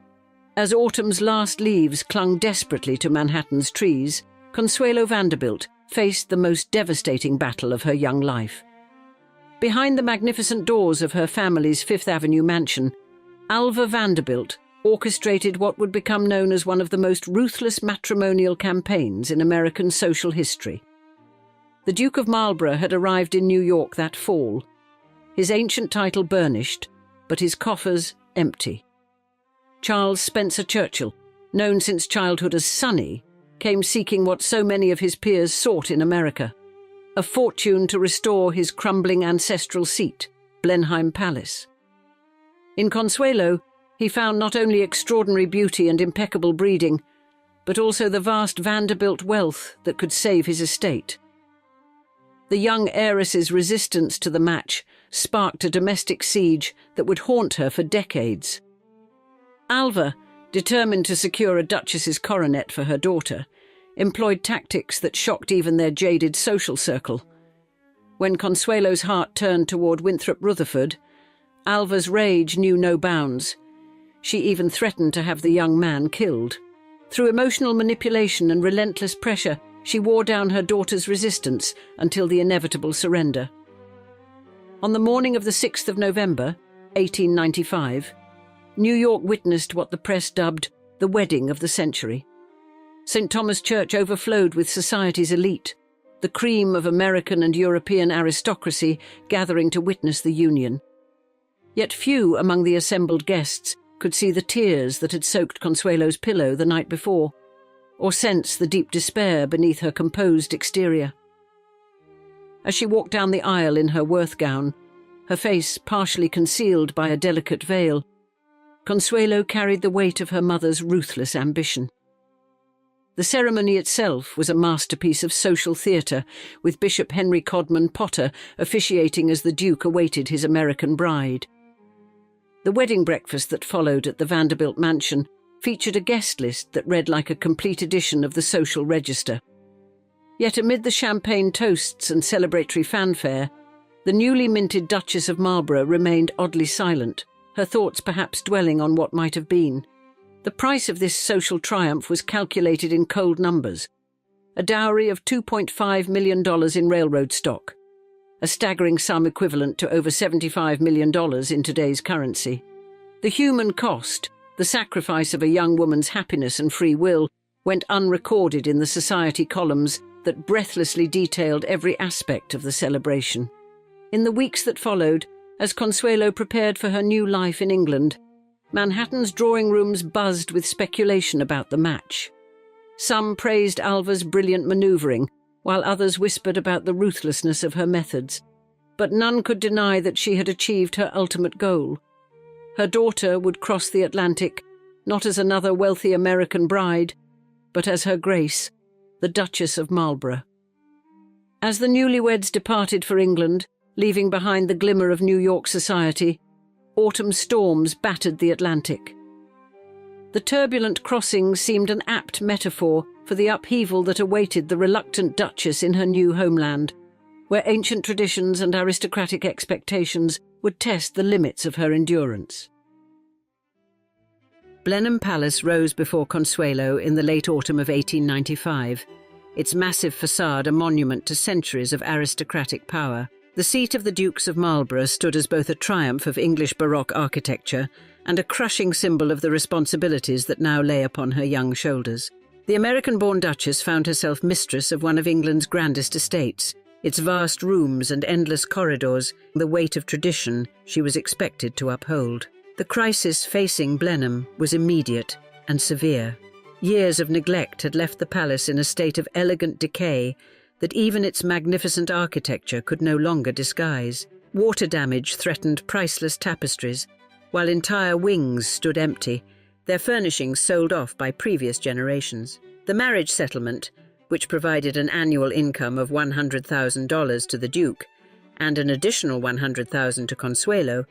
as autumn's last leaves clung desperately to Manhattan's trees, Consuelo Vanderbilt faced the most devastating battle of her young life. Behind the magnificent doors of her family's Fifth Avenue mansion, Alva Vanderbilt orchestrated what would become known as one of the most ruthless matrimonial campaigns in American social history. The Duke of Marlborough had arrived in New York that fall, his ancient title burnished, but his coffers empty. Charles Spencer Churchill, known since childhood as Sonny, came seeking what so many of his peers sought in America: a fortune to restore his crumbling ancestral seat, Blenheim Palace. In Consuelo, he found not only extraordinary beauty and impeccable breeding, but also the vast Vanderbilt wealth that could save his estate. The young heiress's resistance to the match sparked a domestic siege that would haunt her for decades. Alva, determined to secure a duchess's coronet for her daughter, employed tactics that shocked even their jaded social circle. When Consuelo's heart turned toward Winthrop Rutherford, Alva's rage knew no bounds. She even threatened to have the young man killed. Through emotional manipulation and relentless pressure, she wore down her daughter's resistance until the inevitable surrender. On the morning of the 6th of November, 1895, New York witnessed what the press dubbed the wedding of the century. St. Thomas Church overflowed with society's elite, the cream of American and European aristocracy gathering to witness the union. Yet few among the assembled guests could see the tears that had soaked Consuelo's pillow the night before, or sense the deep despair beneath her composed exterior. As she walked down the aisle in her Worth gown, her face partially concealed by a delicate veil, Consuelo carried the weight of her mother's ruthless ambition. The ceremony itself was a masterpiece of social theatre, with Bishop Henry Codman Potter officiating as the Duke awaited his American bride. The wedding breakfast that followed at the Vanderbilt mansion featured a guest list that read like a complete edition of the social register. Yet amid the champagne toasts and celebratory fanfare, the newly minted Duchess of Marlborough remained oddly silent, her thoughts perhaps dwelling on what might have been. The price of this social triumph was calculated in cold numbers: a dowry of $2.5 million in railroad stock, a staggering sum equivalent to over $75 million in today's currency. The human cost, the sacrifice of a young woman's happiness and free will, went unrecorded in the society columns that breathlessly detailed every aspect of the celebration. In the weeks that followed, as Consuelo prepared for her new life in England, Manhattan's drawing rooms buzzed with speculation about the match. Some praised Alva's brilliant manoeuvring, while others whispered about the ruthlessness of her methods. But none could deny that she had achieved her ultimate goal. Her daughter would cross the Atlantic, not as another wealthy American bride, but as her Grace, the Duchess of Marlborough. As the newlyweds departed for England, leaving behind the glimmer of New York society, autumn storms battered the Atlantic. The turbulent crossing seemed an apt metaphor for the upheaval that awaited the reluctant Duchess in her new homeland, where ancient traditions and aristocratic expectations would test the limits of her endurance. Blenheim Palace rose before Consuelo in the late autumn of 1895, its massive facade a monument to centuries of aristocratic power. The seat of the Dukes of Marlborough stood as both a triumph of English Baroque architecture and a crushing symbol of the responsibilities that now lay upon her young shoulders. The American-born Duchess found herself mistress of one of England's grandest estates, its vast rooms and endless corridors, the weight of tradition she was expected to uphold. The crisis facing Blenheim was immediate and severe. Years of neglect had left the palace in a state of elegant decay that even its magnificent architecture could no longer disguise. Water damage threatened priceless tapestries, while entire wings stood empty, their furnishings sold off by previous generations. The marriage settlement, which provided an annual income of $100,000 to the Duke and an additional $100,000 to Consuelo,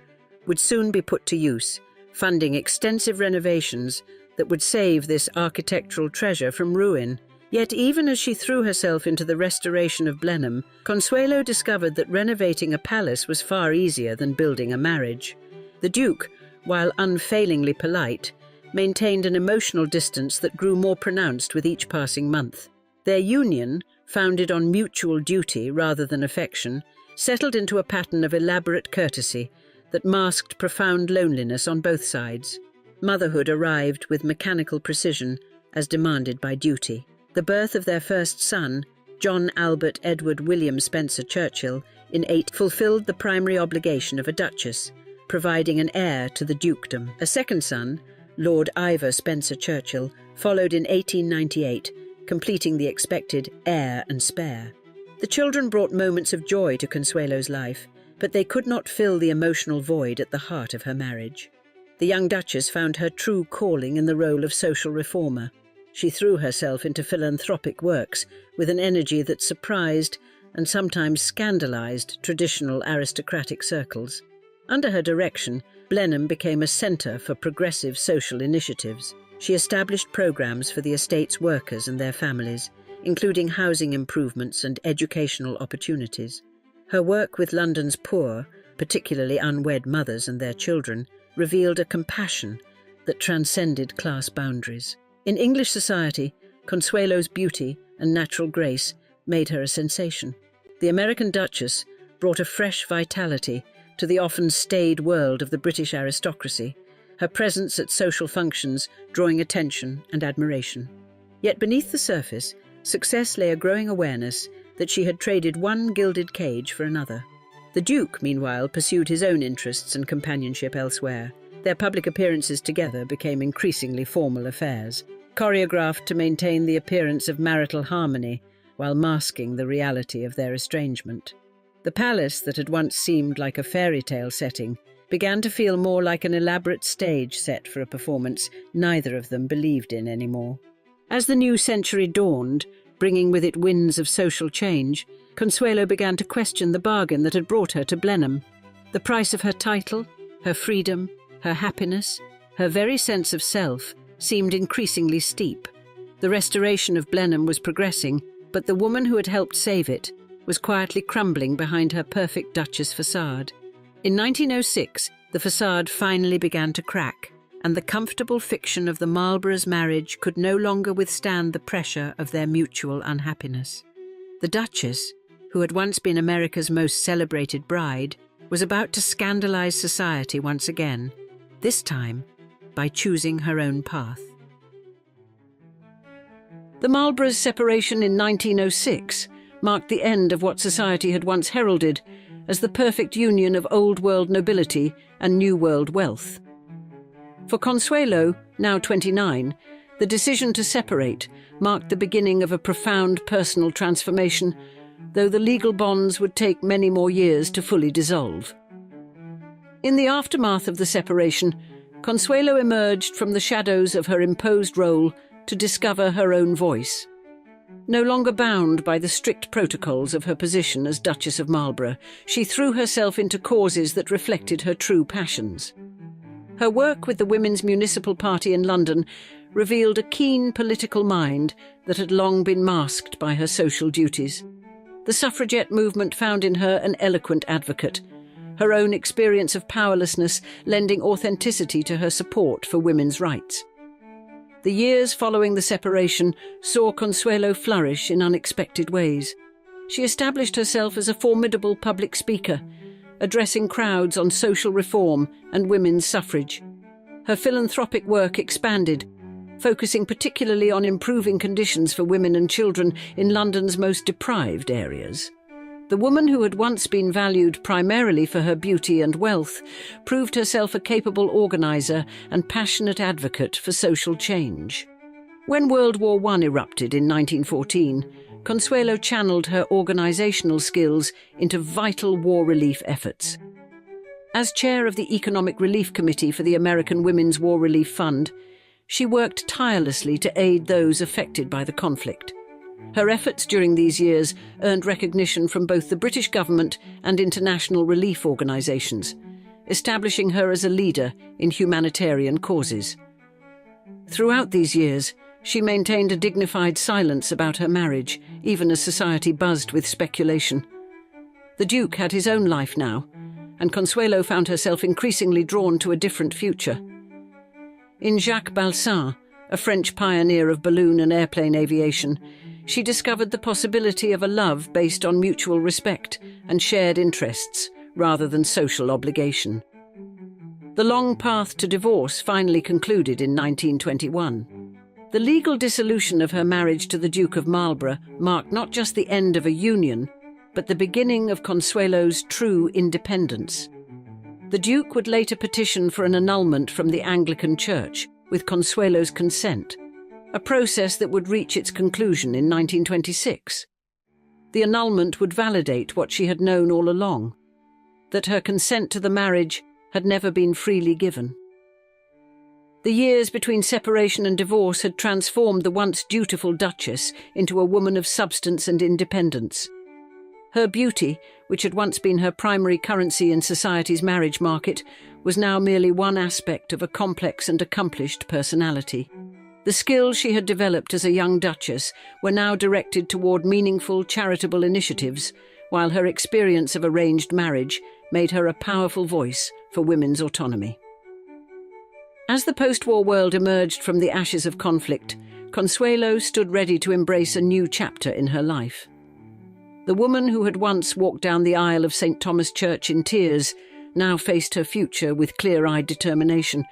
would soon be put to use, funding extensive renovations that would save this architectural treasure from ruin. Yet even as she threw herself into the restoration of Blenheim, Consuelo discovered that renovating a palace was far easier than building a marriage. The Duke, while unfailingly polite, maintained an emotional distance that grew more pronounced with each passing month. Their union, founded on mutual duty rather than affection, settled into a pattern of elaborate courtesy that masked profound loneliness on both sides. Motherhood arrived with mechanical precision, as demanded by duty. The birth of their first son, John Albert Edward William Spencer Churchill, in 18 fulfilled the primary obligation of a duchess, providing an heir to the dukedom. A second son, Lord Ivor Spencer Churchill, followed in 1898, completing the expected heir and spare. The children brought moments of joy to Consuelo's life, but they could not fill the emotional void at the heart of her marriage. The young duchess found her true calling in the role of social reformer. She threw herself into philanthropic works with an energy that surprised and sometimes scandalized traditional aristocratic circles. Under her direction, Blenheim became a centre for progressive social initiatives. She established programs for the estate's workers and their families, including housing improvements and educational opportunities. Her work with London's poor, particularly unwed mothers and their children, revealed a compassion that transcended class boundaries. In English society, Consuelo's beauty and natural grace made her a sensation. The American Duchess brought a fresh vitality to the often staid world of the British aristocracy, her presence at social functions drawing attention and admiration. Yet beneath the surface, success lay a growing awareness that she had traded one gilded cage for another. The Duke, meanwhile, pursued his own interests and companionship elsewhere. Their public appearances together became increasingly formal affairs, choreographed to maintain the appearance of marital harmony while masking the reality of their estrangement. The palace that had once seemed like a fairy tale setting began to feel more like an elaborate stage set for a performance neither of them believed in anymore. As the new century dawned, bringing with it winds of social change, Consuelo began to question the bargain that had brought her to Blenheim. The price of her title, her freedom, her happiness, her very sense of self seemed increasingly steep. The restoration of Blenheim was progressing, but the woman who had helped save it was quietly crumbling behind her perfect Duchess facade. In 1906, the facade finally began to crack, and the comfortable fiction of the Marlboroughs' marriage could no longer withstand the pressure of their mutual unhappiness. The Duchess, who had once been America's most celebrated bride, was about to scandalize society once again, this time by choosing her own path. The Marlboroughs' separation in 1906 marked the end of what society had once heralded as the perfect union of old world nobility and new world wealth. For Consuelo, now 29, the decision to separate marked the beginning of a profound personal transformation, though the legal bonds would take many more years to fully dissolve. In the aftermath of the separation, Consuelo emerged from the shadows of her imposed role to discover her own voice. No longer bound by the strict protocols of her position as Duchess of Marlborough, she threw herself into causes that reflected her true passions. Her work with the Women's Municipal Party in London revealed a keen political mind that had long been masked by her social duties. The suffragette movement found in her an eloquent advocate, her own experience of powerlessness lending authenticity to her support for women's rights. The years following the separation saw Consuelo flourish in unexpected ways. She established herself as a formidable public speaker, addressing crowds on social reform and women's suffrage. Her philanthropic work expanded, focusing particularly on improving conditions for women and children in London's most deprived areas. The woman who had once been valued primarily for her beauty and wealth proved herself a capable organiser and passionate advocate for social change. When World War I erupted in 1914, Consuelo channeled her organisational skills into vital war relief efforts. As chair of the Economic Relief Committee for the American Women's War Relief Fund, she worked tirelessly to aid those affected by the conflict. Her efforts during these years earned recognition from both the British government and international relief organisations, establishing her as a leader in humanitarian causes. Throughout these years, she maintained a dignified silence about her marriage, even as society buzzed with speculation. The Duke had his own life now, and Consuelo found herself increasingly drawn to a different future. In Jacques Balsan, a French pioneer of balloon and airplane aviation, she discovered the possibility of a love based on mutual respect and shared interests, rather than social obligation. The long path to divorce finally concluded in 1921. The legal dissolution of her marriage to the Duke of Marlborough marked not just the end of a union, but the beginning of Consuelo's true independence. The Duke would later petition for an annulment from the Anglican Church, with Consuelo's consent, a process that would reach its conclusion in 1926. The annulment would validate what she had known all along, that her consent to the marriage had never been freely given. The years between separation and divorce had transformed the once dutiful Duchess into a woman of substance and independence. Her beauty, which had once been her primary currency in society's marriage market, was now merely one aspect of a complex and accomplished personality. The skills she had developed as a young Duchess were now directed toward meaningful, charitable initiatives, while her experience of arranged marriage made her a powerful voice for women's autonomy. As the post-war world emerged from the ashes of conflict, Consuelo stood ready to embrace a new chapter in her life. The woman who had once walked down the aisle of St. Thomas Church in tears now faced her future with clear-eyed determination.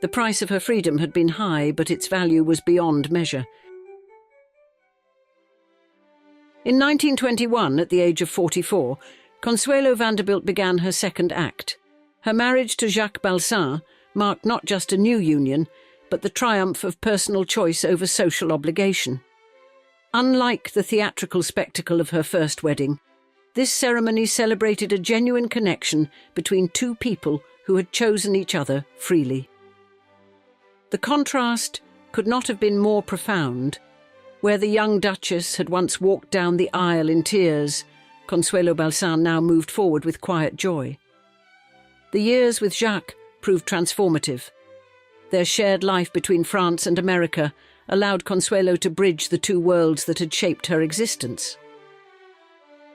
The price of her freedom had been high, but its value was beyond measure. In 1921, at the age of 44, Consuelo Vanderbilt began her second act. Her marriage to Jacques Balsan marked not just a new union, but the triumph of personal choice over social obligation. Unlike the theatrical spectacle of her first wedding, this ceremony celebrated a genuine connection between two people who had chosen each other freely. The contrast could not have been more profound. Where the young Duchess had once walked down the aisle in tears, Consuelo Balsan now moved forward with quiet joy. The years with Jacques proved transformative. Their shared life between France and America allowed Consuelo to bridge the two worlds that had shaped her existence.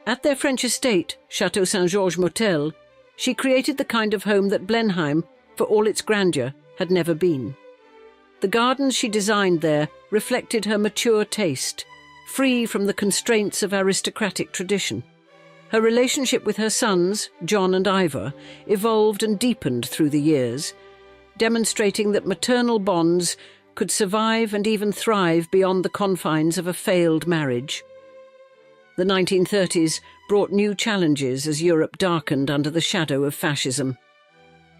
At their French estate, Château Saint-Georges Motel, she created the kind of home that Blenheim, for all its grandeur, had never been. The gardens she designed there reflected her mature taste, free from the constraints of aristocratic tradition. Her relationship with her sons, John and Ivor, evolved and deepened through the years, demonstrating that maternal bonds could survive and even thrive beyond the confines of a failed marriage. The 1930s brought new challenges as Europe darkened under the shadow of fascism.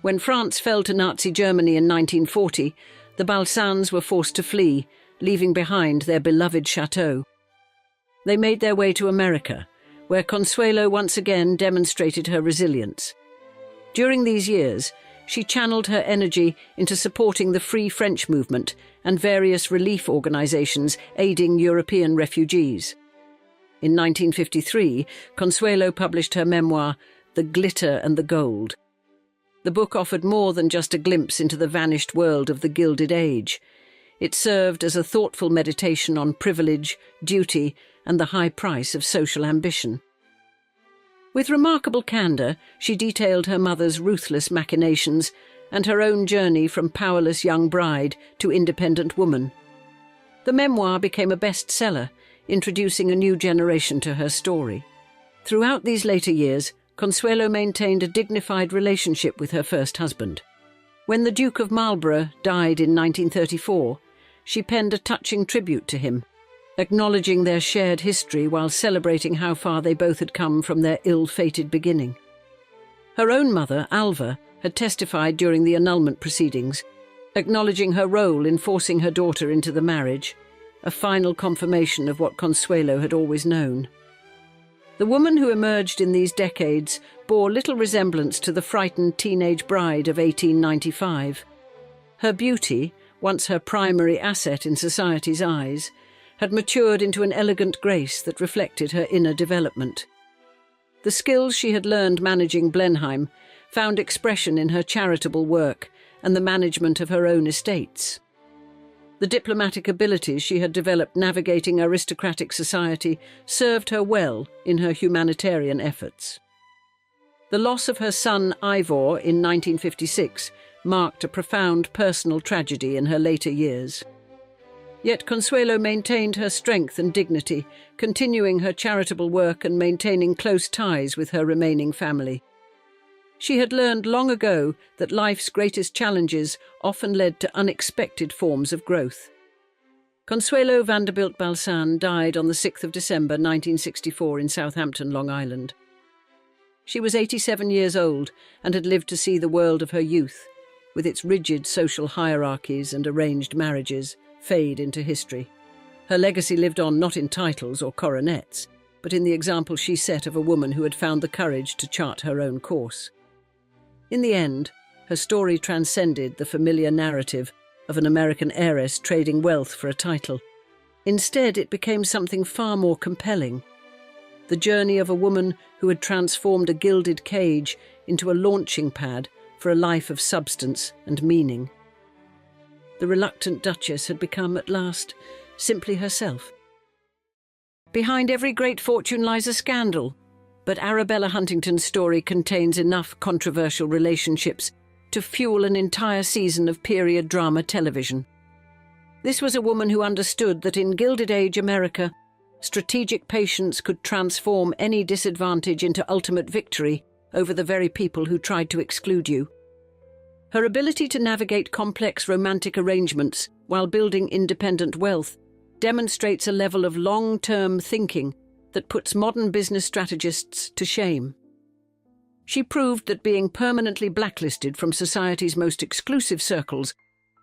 When France fell to Nazi Germany in 1940, the Balsans were forced to flee, leaving behind their beloved chateau. They made their way to America, where Consuelo once again demonstrated her resilience. During these years, she channeled her energy into supporting the Free French movement and various relief organizations aiding European refugees. In 1953, Consuelo published her memoir, The Glitter and the Gold. The book offered more than just a glimpse into the vanished world of the Gilded Age. It served as a thoughtful meditation on privilege, duty, and the high price of social ambition. With remarkable candour, she detailed her mother's ruthless machinations and her own journey from powerless young bride to independent woman. The memoir became a bestseller, introducing a new generation to her story. Throughout these later years, Consuelo maintained a dignified relationship with her first husband. When the Duke of Marlborough died in 1934, she penned a touching tribute to him, acknowledging their shared history while celebrating how far they both had come from their ill-fated beginning. Her own mother, Alva, had testified during the annulment proceedings, acknowledging her role in forcing her daughter into the marriage, a final confirmation of what Consuelo had always known. The woman who emerged in these decades bore little resemblance to the frightened teenage bride of 1895. Her beauty, once her primary asset in society's eyes, had matured into an elegant grace that reflected her inner development. The skills she had learned managing Blenheim found expression in her charitable work and the management of her own estates. The diplomatic abilities she had developed navigating aristocratic society served her well in her humanitarian efforts. The loss of her son Ivor in 1956 marked a profound personal tragedy in her later years. Yet Consuelo maintained her strength and dignity, continuing her charitable work and maintaining close ties with her remaining family. She had learned long ago that life's greatest challenges often led to unexpected forms of growth. Consuelo Vanderbilt Balsan died on the 6th of December 1964 in Southampton, Long Island. She was 87 years old and had lived to see the world of her youth, with its rigid social hierarchies and arranged marriages, fade into history. Her legacy lived on not in titles or coronets, but in the example she set of a woman who had found the courage to chart her own course. In the end, her story transcended the familiar narrative of an American heiress trading wealth for a title. Instead, it became something far more compelling. The journey of a woman who had transformed a gilded cage into a launching pad for a life of substance and meaning. The reluctant Duchess had become, at last, simply herself. Behind every great fortune lies a scandal, but Arabella Huntington's story contains enough controversial relationships to fuel an entire season of period drama television. This was a woman who understood that in Gilded Age America, strategic patience could transform any disadvantage into ultimate victory over the very people who tried to exclude you. Her ability to navigate complex romantic arrangements while building independent wealth demonstrates a level of long-term thinking that puts modern business strategists to shame. She proved that being permanently blacklisted from society's most exclusive circles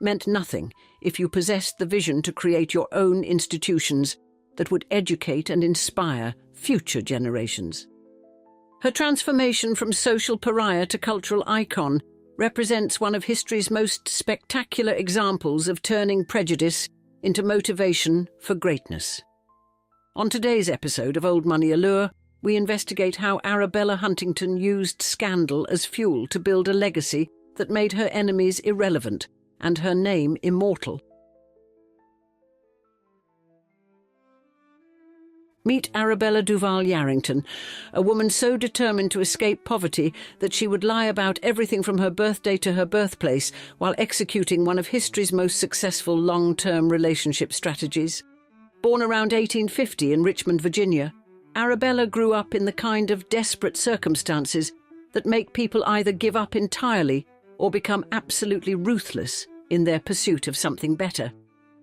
meant nothing if you possessed the vision to create your own institutions that would educate and inspire future generations. Her transformation from social pariah to cultural icon represents one of history's most spectacular examples of turning prejudice into motivation for greatness. On today's episode of Old Money Allure, we investigate how Arabella Huntington used scandal as fuel to build a legacy that made her enemies irrelevant and her name immortal. Meet Arabella Duval Yarrington, a woman so determined to escape poverty that she would lie about everything from her birthday to her birthplace while executing one of history's most successful long-term relationship strategies. Born around 1850 in Richmond, Virginia, Arabella grew up in the kind of desperate circumstances that make people either give up entirely or become absolutely ruthless in their pursuit of something better.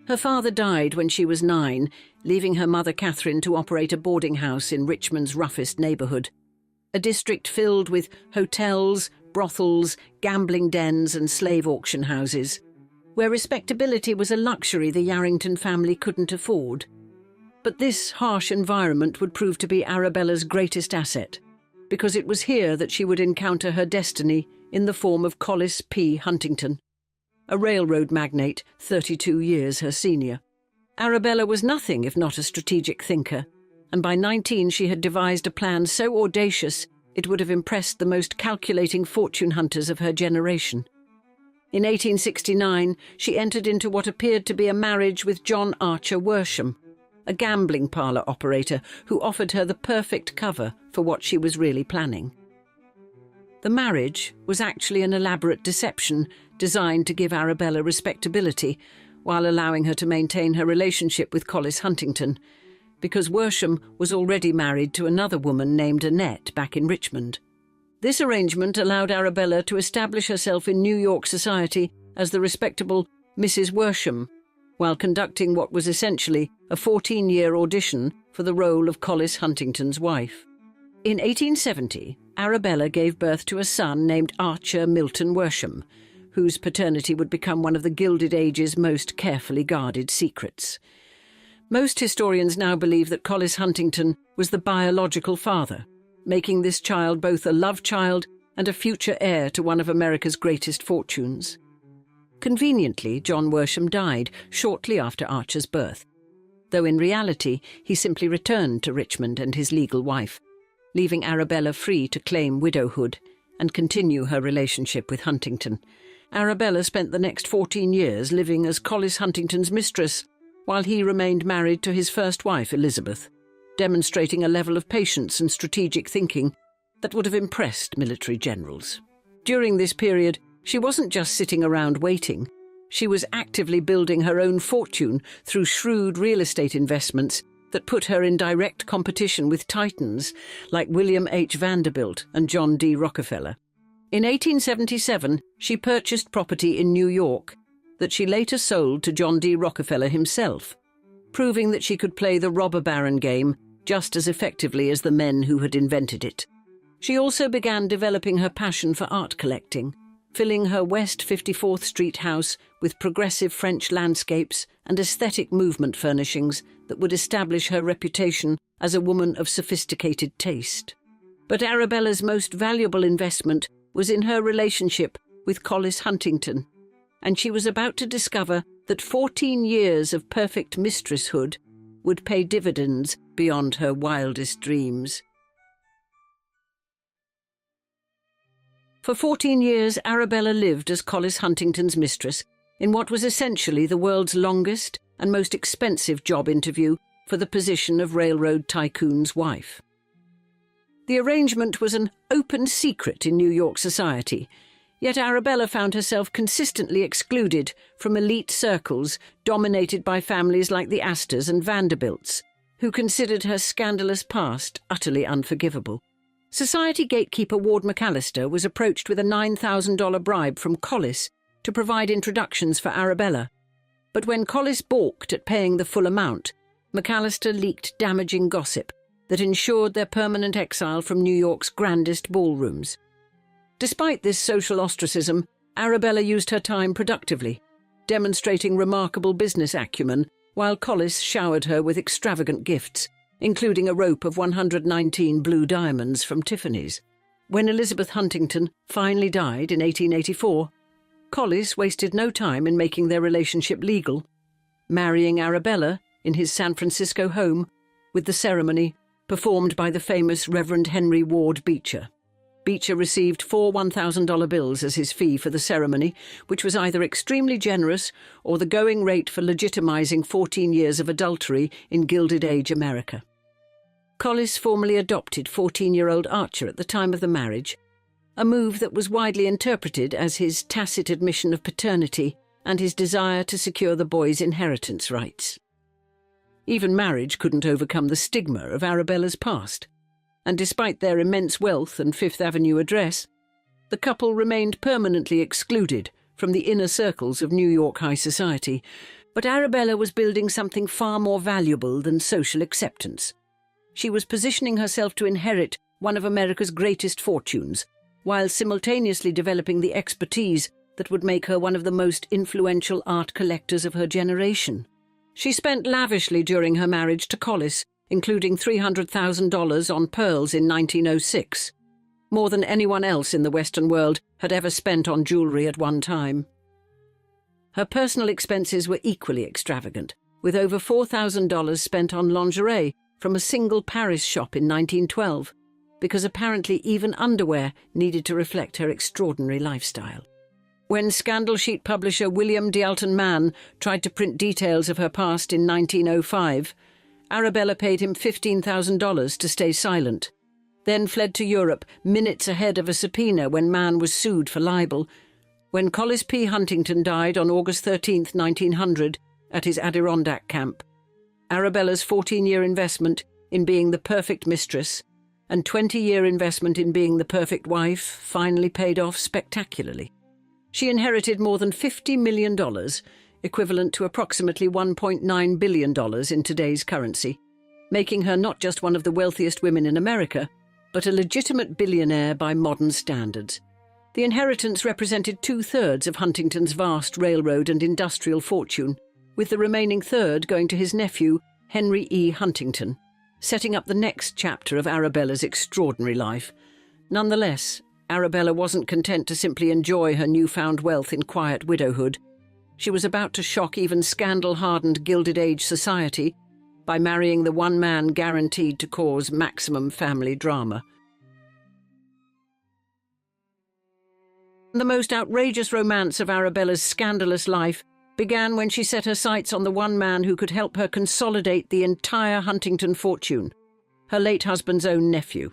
Her father died when she was 9, leaving her mother Catherine to operate a boarding house in Richmond's roughest neighbourhood, a district filled with hotels, brothels, gambling dens and slave auction houses, where respectability was a luxury the Yarrington family couldn't afford. But this harsh environment would prove to be Arabella's greatest asset, because it was here that she would encounter her destiny in the form of Collis P. Huntington, a railroad magnate 32 years her senior. Arabella was nothing if not a strategic thinker, and by 19 she had devised a plan so audacious it would have impressed the most calculating fortune hunters of her generation. In 1869, she entered into what appeared to be a marriage with John Archer Worsham, a gambling parlour operator who offered her the perfect cover for what she was really planning. The marriage was actually an elaborate deception designed to give Arabella respectability while allowing her to maintain her relationship with Collis Huntington, because Worsham was already married to another woman named Annette back in Richmond. This arrangement allowed Arabella to establish herself in New York society as the respectable Mrs. Worsham, while conducting what was essentially a 14-year audition for the role of Collis Huntington's wife. In 1870, Arabella gave birth to a son named Archer Milton Worsham, whose paternity would become one of the Gilded Age's most carefully guarded secrets. Most historians now believe that Collis Huntington was the biological father, making this child both a love child and a future heir to one of America's greatest fortunes. Conveniently, John Worsham died shortly after Archer's birth, though in reality he simply returned to Richmond and his legal wife, leaving Arabella free to claim widowhood and continue her relationship with Huntington. Arabella spent the next 14 years living as Collis Huntington's mistress, while he remained married to his first wife, Elizabeth, demonstrating a level of patience and strategic thinking that would have impressed military generals. During this period, she wasn't just sitting around waiting. She was actively building her own fortune through shrewd real estate investments that put her in direct competition with titans like William H. Vanderbilt and John D. Rockefeller. In 1877, she purchased property in New York that she later sold to John D. Rockefeller himself, proving that she could play the robber baron game just as effectively as the men who had invented it. She also began developing her passion for art collecting, filling her West 54th Street house with progressive French landscapes and aesthetic movement furnishings that would establish her reputation as a woman of sophisticated taste. But Arabella's most valuable investment was in her relationship with Collis Huntington, and she was about to discover that 14 years of perfect mistresshood would pay dividends beyond her wildest dreams. For 14 years, Arabella lived as Collis Huntington's mistress in what was essentially the world's longest and most expensive job interview for the position of railroad tycoon's wife. The arrangement was an open secret in New York society, yet Arabella found herself consistently excluded from elite circles dominated by families like the Astors and Vanderbilts, who considered her scandalous past utterly unforgivable. Society gatekeeper Ward McAllister was approached with a $9,000 bribe from Collis to provide introductions for Arabella, but when Collis balked at paying the full amount, McAllister leaked damaging gossip that ensured their permanent exile from New York's grandest ballrooms. Despite this social ostracism, Arabella used her time productively, demonstrating remarkable business acumen while Collis showered her with extravagant gifts, including a rope of 119 blue diamonds from Tiffany's. When Elizabeth Huntington finally died in 1884, Collis wasted no time in making their relationship legal, marrying Arabella in his San Francisco home, with the ceremony performed by the famous Reverend Henry Ward Beecher. Beecher received 4 $1,000 bills as his fee for the ceremony, which was either extremely generous or the going rate for legitimizing 14 years of adultery in Gilded Age America. Collis formally adopted 14-year-old Archer at the time of the marriage, a move that was widely interpreted as his tacit admission of paternity and his desire to secure the boy's inheritance rights. Even marriage couldn't overcome the stigma of Arabella's past, and despite their immense wealth and Fifth Avenue address, the couple remained permanently excluded from the inner circles of New York high society. But Arabella was building something far more valuable than social acceptance. She was positioning herself to inherit one of America's greatest fortunes, while simultaneously developing the expertise that would make her one of the most influential art collectors of her generation. She spent lavishly during her marriage to Collis, including $300,000 on pearls in 1906, more than anyone else in the Western world had ever spent on jewellery at one time. Her personal expenses were equally extravagant, with over $4,000 spent on lingerie from a single Paris shop in 1912, because apparently even underwear needed to reflect her extraordinary lifestyle. When scandal sheet publisher William D'Alton Mann tried to print details of her past in 1905, Arabella paid him $15,000 to stay silent, then fled to Europe minutes ahead of a subpoena when Mann was sued for libel. When Collis P. Huntington died on August 13, 1900, at his Adirondack camp, Arabella's 14-year investment in being the perfect mistress and 20-year investment in being the perfect wife finally paid off spectacularly. She inherited more than $50 million, equivalent to approximately $1.9 billion in today's currency, making her not just one of the wealthiest women in America, but a legitimate billionaire by modern standards. The inheritance represented 2/3 of Huntington's vast railroad and industrial fortune, with the remaining third going to his nephew, Henry E. Huntington, setting up the next chapter of Arabella's extraordinary life. Nonetheless, Arabella wasn't content to simply enjoy her newfound wealth in quiet widowhood. She was about to shock even scandal-hardened Gilded Age society by marrying the one man guaranteed to cause maximum family drama. The most outrageous romance of Arabella's scandalous life began when she set her sights on the one man who could help her consolidate the entire Huntington fortune, her late husband's own nephew.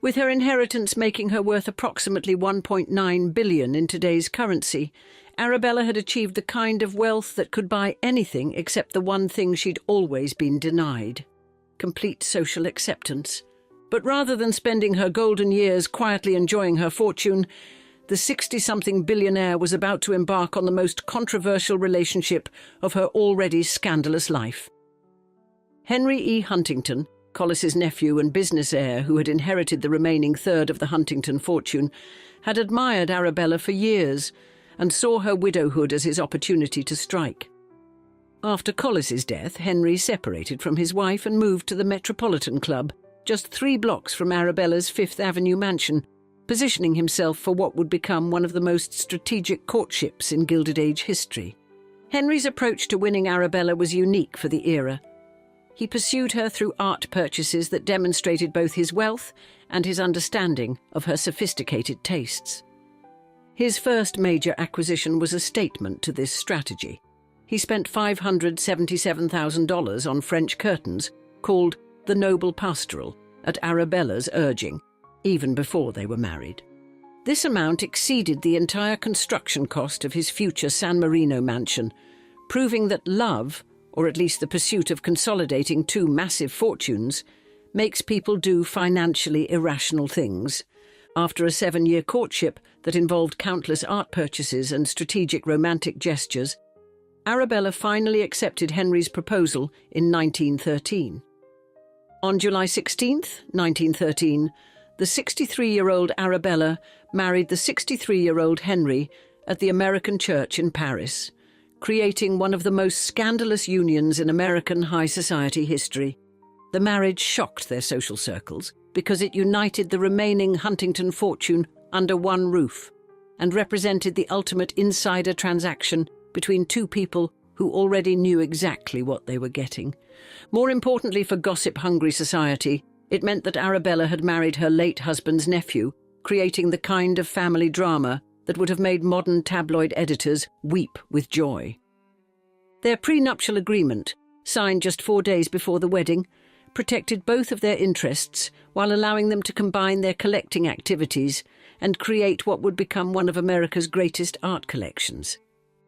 With her inheritance making her worth approximately $1.9 billion in today's currency, Arabella had achieved the kind of wealth that could buy anything except the one thing she'd always been denied: complete social acceptance. But rather than spending her golden years quietly enjoying her fortune, the 60-something billionaire was about to embark on the most controversial relationship of her already scandalous life. Henry E. Huntington, Collis's nephew and business heir who had inherited the remaining third of the Huntington fortune, had admired Arabella for years and saw her widowhood as his opportunity to strike. After Collis's death, Henry separated from his wife and moved to the Metropolitan Club, just 3 blocks from Arabella's Fifth Avenue mansion, positioning himself for what would become one of the most strategic courtships in Gilded Age history. Henry's approach to winning Arabella was unique for the era. He pursued her through art purchases that demonstrated both his wealth and his understanding of her sophisticated tastes. His first major acquisition was a statement to this strategy. He spent $577,000 on French curtains called the Noble Pastoral at Arabella's urging, even before they were married. This amount exceeded the entire construction cost of his future San Marino mansion, proving that love, or at least the pursuit of consolidating 2 massive fortunes, makes people do financially irrational things. After a 7-year courtship that involved countless art purchases and strategic romantic gestures, Arabella finally accepted Henry's proposal in 1913. On July 16, 1913, the 63-year-old Arabella married the 63-year-old Henry at the American Church in Paris, creating one of the most scandalous unions in American high society history. The marriage shocked their social circles because it united the remaining Huntington fortune under one roof and represented the ultimate insider transaction between 2 people who already knew exactly what they were getting. More importantly for gossip-hungry society, it meant that Arabella had married her late husband's nephew, creating the kind of family drama that would have made modern tabloid editors weep with joy. Their prenuptial agreement, signed just 4 days before the wedding, protected both of their interests while allowing them to combine their collecting activities and create what would become one of America's greatest art collections.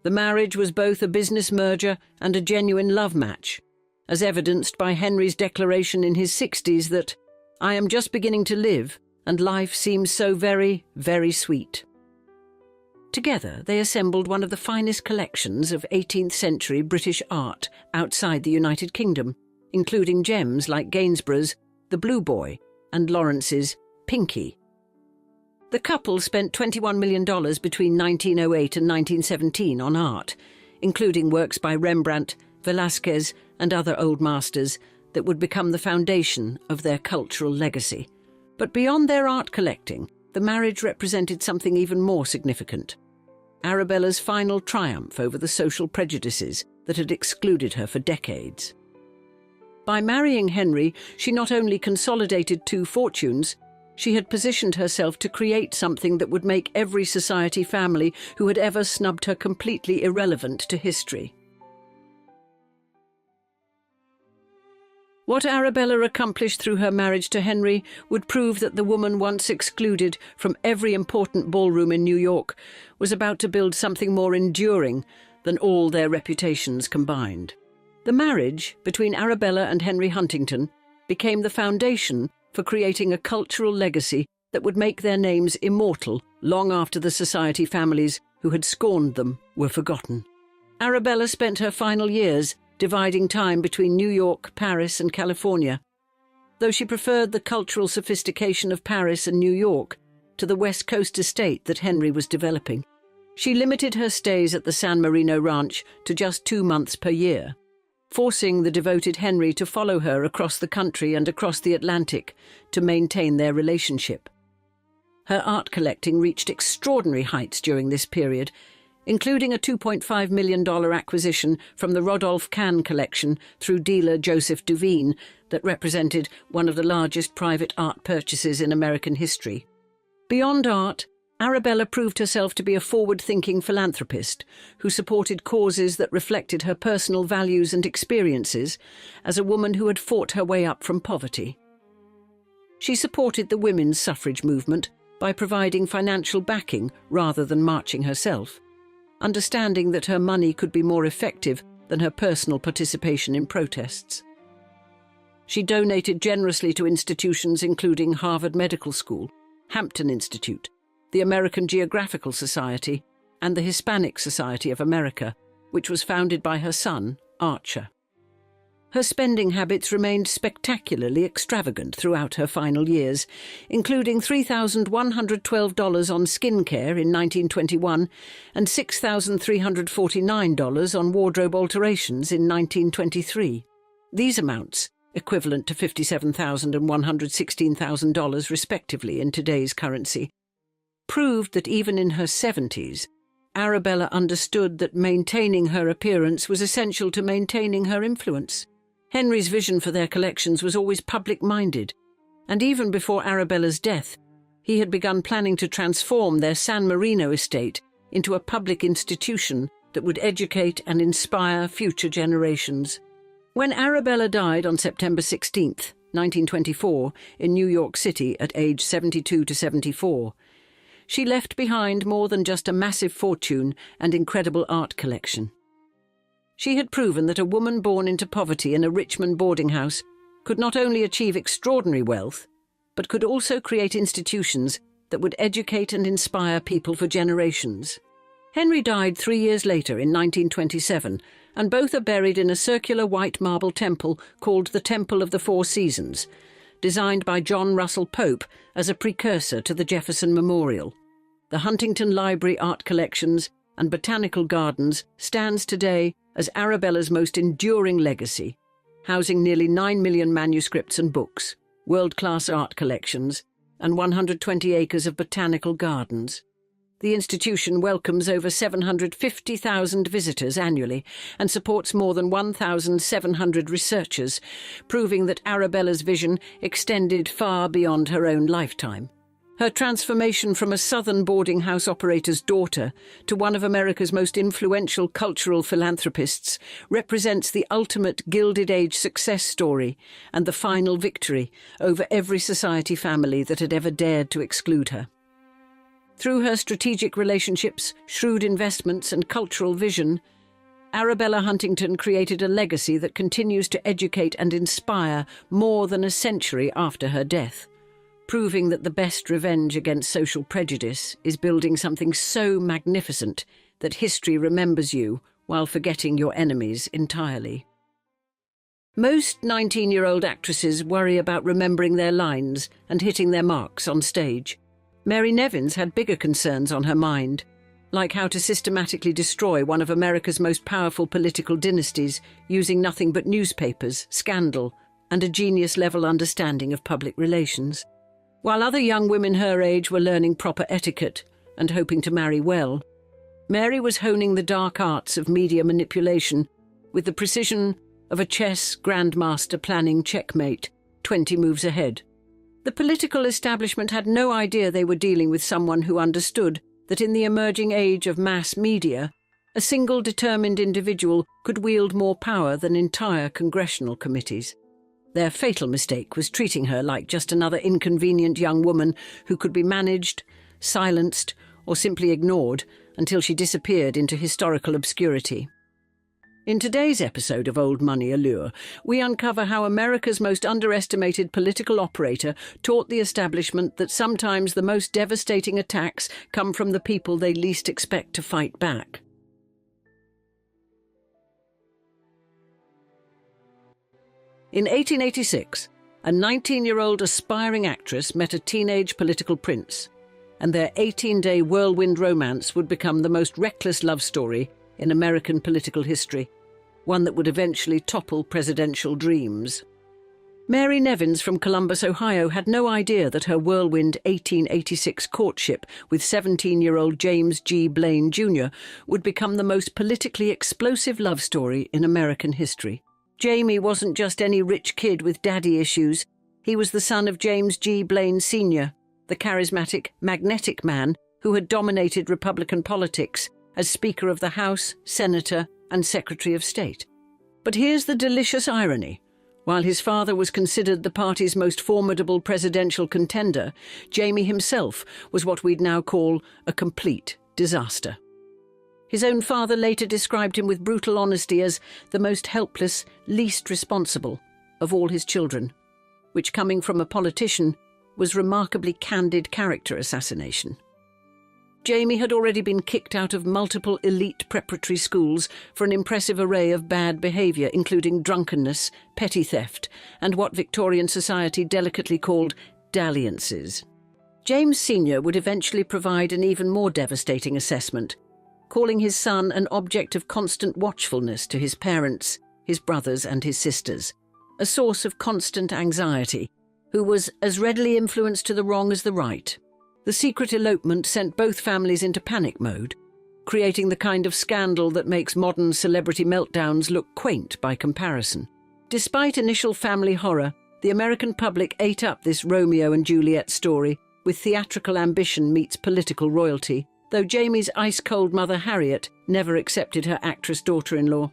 The marriage was both a business merger and a genuine love match, as evidenced by Henry's declaration in his 60s that, "I am just beginning to live, and life seems so very, very sweet." Together, they assembled one of the finest collections of 18th-century British art outside the United Kingdom, including gems like Gainsborough's The Blue Boy and Lawrence's Pinky. The couple spent $21 million between 1908 and 1917 on art, including works by Rembrandt, Velázquez, and other old masters that would become the foundation of their cultural legacy. But beyond their art collecting, the marriage represented something even more significant: Arabella's final triumph over the social prejudices that had excluded her for decades. By marrying Henry, she not only consolidated 2 fortunes, she had positioned herself to create something that would make every society family who had ever snubbed her completely irrelevant to history. What Arabella accomplished through her marriage to Henry would prove that the woman once excluded from every important ballroom in New York was about to build something more enduring than all their reputations combined. The marriage between Arabella and Henry Huntington became the foundation for creating a cultural legacy that would make their names immortal long after the society families who had scorned them were forgotten. Arabella spent her final years dividing time between New York, Paris, and California. Though she preferred the cultural sophistication of Paris and New York to the West Coast estate that Henry was developing, she limited her stays at the San Marino ranch to just 2 months per year, forcing the devoted Henry to follow her across the country and across the Atlantic to maintain their relationship. Her art collecting reached extraordinary heights during this period, including a $2.5 million acquisition from the Rodolphe Kahn collection through dealer Joseph Duveen that represented one of the largest private art purchases in American history. Beyond art, Arabella proved herself to be a forward-thinking philanthropist who supported causes that reflected her personal values and experiences as a woman who had fought her way up from poverty. She supported the women's suffrage movement by providing financial backing rather than marching herself, understanding that her money could be more effective than her personal participation in protests. She donated generously to institutions including Harvard Medical School, Hampton Institute, the American Geographical Society, and the Hispanic Society of America, which was founded by her son, Archer. Her spending habits remained spectacularly extravagant throughout her final years, including $3,112 on skincare in 1921 and $6,349 on wardrobe alterations in 1923. These amounts, equivalent to $57,000 and $116,000 respectively in today's currency, proved that even in her 70s, Arabella understood that maintaining her appearance was essential to maintaining her influence. Henry's vision for their collections was always public-minded, and even before Arabella's death, he had begun planning to transform their San Marino estate into a public institution that would educate and inspire future generations. When Arabella died on September 16, 1924, in New York City at age 72 to 74, she left behind more than just a massive fortune and incredible art collection. She had proven that a woman born into poverty in a Richmond boarding house could not only achieve extraordinary wealth, but could also create institutions that would educate and inspire people for generations. Henry died 3 years later in 1927, and both are buried in a circular white marble temple called the Temple of the Four Seasons, designed by John Russell Pope as a precursor to the Jefferson Memorial. The Huntington Library Art Collections and Botanical Gardens stands today as Arabella's most enduring legacy, housing nearly 9 million manuscripts and books, world-class art collections, and 120 acres of botanical gardens. The institution welcomes over 750,000 visitors annually and supports more than 1,700 researchers, proving that Arabella's vision extended far beyond her own lifetime. Her transformation from a Southern boarding house operator's daughter to one of America's most influential cultural philanthropists represents the ultimate Gilded Age success story and the final victory over every society family that had ever dared to exclude her. Through her strategic relationships, shrewd investments, and cultural vision, Arabella Huntington created a legacy that continues to educate and inspire more than a century after her death, proving that the best revenge against social prejudice is building something so magnificent that history remembers you while forgetting your enemies entirely. Most 19-year-old actresses worry about remembering their lines and hitting their marks on stage. Mary Nevin's had bigger concerns on her mind, like how to systematically destroy one of America's most powerful political dynasties using nothing but newspapers, scandal, and a genius-level understanding of public relations. While other young women her age were learning proper etiquette and hoping to marry well, Mary was honing the dark arts of media manipulation with the precision of a chess grandmaster planning checkmate 20 moves ahead. The political establishment had no idea they were dealing with someone who understood that in the emerging age of mass media, a single determined individual could wield more power than entire congressional committees. Their fatal mistake was treating her like just another inconvenient young woman who could be managed, silenced, or simply ignored until she disappeared into historical obscurity. In today's episode of Old Money Allure, we uncover how America's most underestimated political operator taught the establishment that sometimes the most devastating attacks come from the people they least expect to fight back. In 1886, a 19-year-old aspiring actress met a teenage political prince, and their 18-day whirlwind romance would become the most reckless love story in American political history, one that would eventually topple presidential dreams. Mary Nevins from Columbus, Ohio, had no idea that her whirlwind 1886 courtship with 17-year-old James G. Blaine, Jr. would become the most politically explosive love story in American history. Jamie wasn't just any rich kid with daddy issues. He was the son of James G. Blaine Sr., the charismatic, magnetic man who had dominated Republican politics as Speaker of the House, Senator, and Secretary of State. But here's the delicious irony. While his father was considered the party's most formidable presidential contender, Jamie himself was what we'd now call a complete disaster. His own father later described him with brutal honesty as the most helpless, least responsible of all his children, which, coming from a politician, was remarkably candid character assassination. Jamie had already been kicked out of multiple elite preparatory schools for an impressive array of bad behaviour, including drunkenness, petty theft, and what Victorian society delicately called dalliances. James Sr. would eventually provide an even more devastating assessment, calling his son an object of constant watchfulness to his parents, his brothers and his sisters, a source of constant anxiety, who was as readily influenced to the wrong as the right. The secret elopement sent both families into panic mode, creating the kind of scandal that makes modern celebrity meltdowns look quaint by comparison. Despite initial family horror, the American public ate up this Romeo and Juliet story with theatrical ambition meets political royalty, though Jamie's ice-cold mother Harriet never accepted her actress daughter-in-law.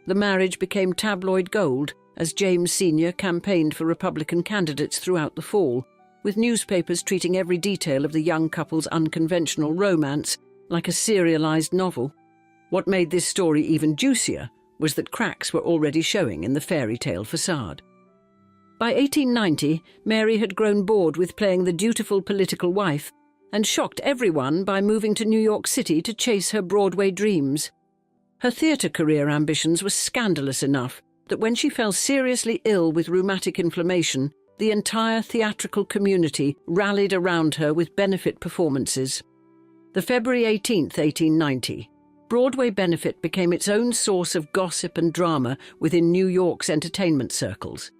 The marriage became tabloid gold as James Sr. campaigned for Republican candidates throughout the fall, with newspapers treating every detail of the young couple's unconventional romance like a serialized novel. What made this story even juicier was that cracks were already showing in the fairy tale facade. By 1890, Mary had grown bored with playing the dutiful political wife and shocked everyone by moving to New York City to chase her Broadway dreams. Her theatre career ambitions were scandalous enough that when she fell seriously ill with rheumatic inflammation, the entire theatrical community rallied around her with benefit performances. The February 18th, 1890, Broadway benefit became its own source of gossip and drama within New York's entertainment circles.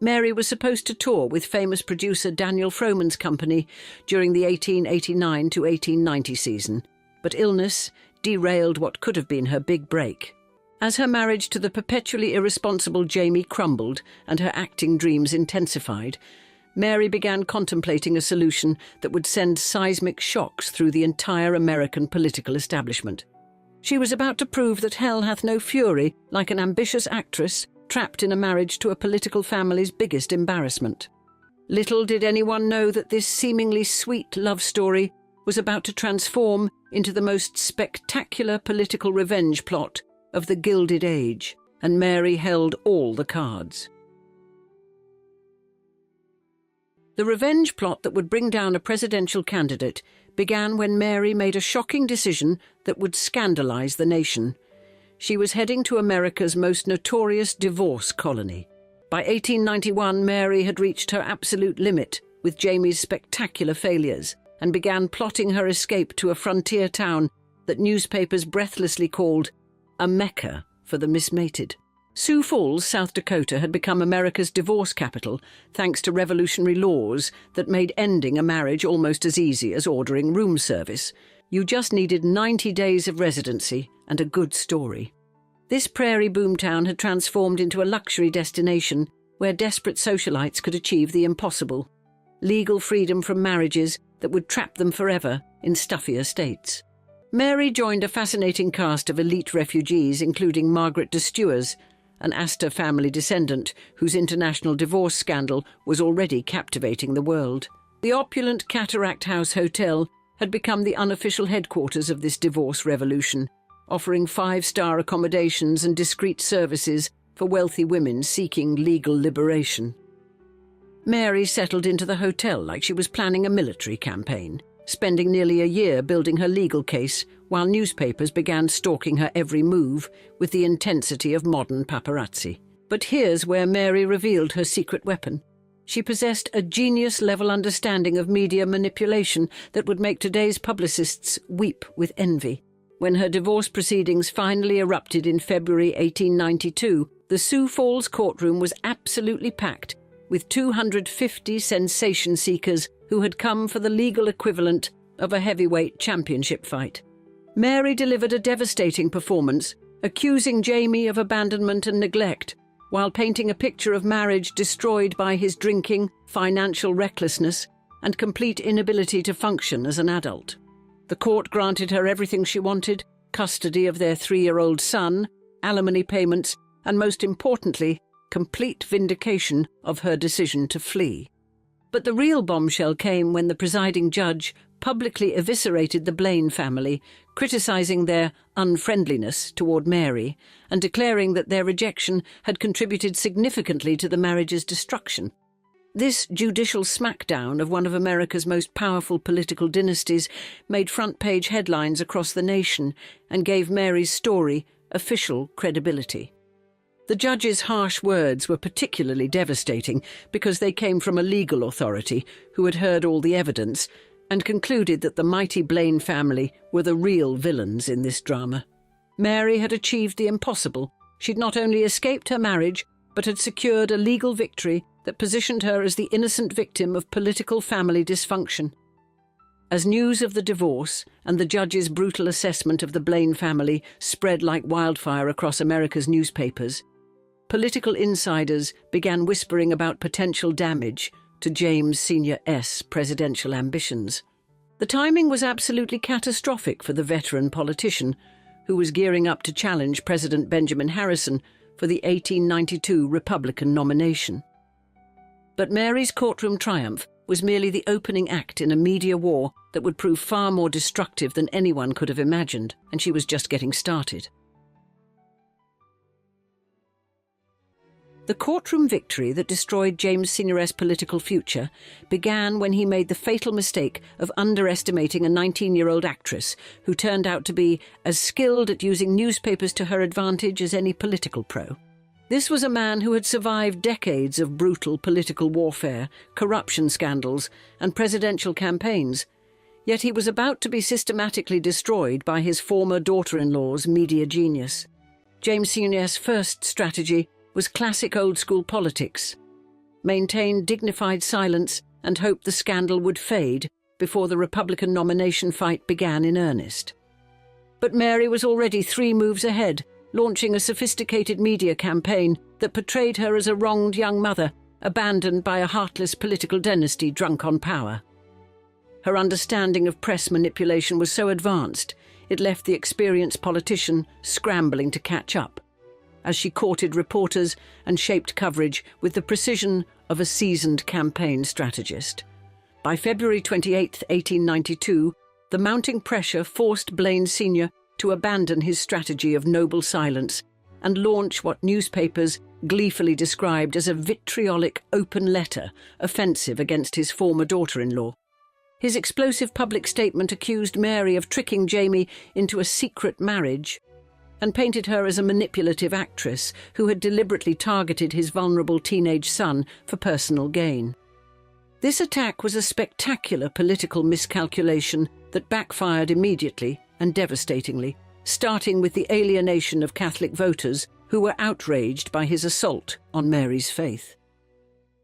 Mary was supposed to tour with famous producer Daniel Frohman's company during the 1889 to 1890 season, but illness derailed what could have been her big break. As her marriage to the perpetually irresponsible Jamie crumbled and her acting dreams intensified, Mary began contemplating a solution that would send seismic shocks through the entire American political establishment. She was about to prove that hell hath no fury like an ambitious actress trapped in a marriage to a political family's biggest embarrassment. Little did anyone know that this seemingly sweet love story was about to transform into the most spectacular political revenge plot of the Gilded Age, and Mary held all the cards. The revenge plot that would bring down a presidential candidate began when Mary made a shocking decision that would scandalize the nation. She was heading to America's most notorious divorce colony. By 1891, Mary had reached her absolute limit with Jamie's spectacular failures and began plotting her escape to a frontier town that newspapers breathlessly called a Mecca for the mismated. Sioux Falls, South Dakota, had become America's divorce capital thanks to revolutionary laws that made ending a marriage almost as easy as ordering room service. You just needed 90 days of residency and a good story. This prairie boomtown had transformed into a luxury destination where desperate socialites could achieve the impossible: legal freedom from marriages that would trap them forever in stuffier states. Mary joined a fascinating cast of elite refugees, including Margaret de Stewers, an Astor family descendant whose international divorce scandal was already captivating the world. The opulent Cataract House Hotel had become the unofficial headquarters of this divorce revolution, offering 5-star accommodations and discreet services for wealthy women seeking legal liberation. Mary settled into the hotel like she was planning a military campaign, spending nearly a year building her legal case while newspapers began stalking her every move with the intensity of modern paparazzi. But here's where Mary revealed her secret weapon. She possessed a genius-level understanding of media manipulation that would make today's publicists weep with envy. When her divorce proceedings finally erupted in February 1892, the Sioux Falls courtroom was absolutely packed with 250 sensation seekers who had come for the legal equivalent of a heavyweight championship fight. Mary delivered a devastating performance, accusing Jamie of abandonment and neglect, while painting a picture of marriage destroyed by his drinking, financial recklessness, and complete inability to function as an adult. The court granted her everything she wanted: custody of their 3-year-old son, alimony payments, and most importantly, complete vindication of her decision to flee. But the real bombshell came when the presiding judge publicly eviscerated the Blaine family, criticising their unfriendliness toward Mary and declaring that their rejection had contributed significantly to the marriage's destruction. This judicial smackdown of one of America's most powerful political dynasties made front-page headlines across the nation and gave Mary's story official credibility. The judge's harsh words were particularly devastating because they came from a legal authority who had heard all the evidence and concluded that the mighty Blaine family were the real villains in this drama. Mary had achieved the impossible. She'd not only escaped her marriage, but had secured a legal victory that positioned her as the innocent victim of political family dysfunction. As news of the divorce and the judge's brutal assessment of the Blaine family spread like wildfire across America's newspapers, political insiders began whispering about potential damage to James Sr.'s presidential ambitions. The timing was absolutely catastrophic for the veteran politician, who was gearing up to challenge President Benjamin Harrison for the 1892 Republican nomination. But Mary's courtroom triumph was merely the opening act in a media war that would prove far more destructive than anyone could have imagined, and she was just getting started. The courtroom victory that destroyed James Sr.'s political future began when he made the fatal mistake of underestimating a 19-year-old actress who turned out to be as skilled at using newspapers to her advantage as any political pro. This was a man who had survived decades of brutal political warfare, corruption scandals, and presidential campaigns, yet he was about to be systematically destroyed by his former daughter-in-law's media genius. James Sr.'s first strategy was classic old-school politics: maintain dignified silence and hope the scandal would fade before the Republican nomination fight began in earnest. But Mary was already 3 moves ahead, launching a sophisticated media campaign that portrayed her as a wronged young mother, abandoned by a heartless political dynasty drunk on power. Her understanding of press manipulation was so advanced, it left the experienced politician scrambling to catch up, as she courted reporters and shaped coverage with the precision of a seasoned campaign strategist. By February 28, 1892, the mounting pressure forced Blaine Sr. to abandon his strategy of noble silence and launch what newspapers gleefully described as a vitriolic open letter offensive against his former daughter-in-law. His explosive public statement accused Mary of tricking Jamie into a secret marriage and painted her as a manipulative actress who had deliberately targeted his vulnerable teenage son for personal gain. This attack was a spectacular political miscalculation that backfired immediately and devastatingly, starting with the alienation of Catholic voters who were outraged by his assault on Mary's faith.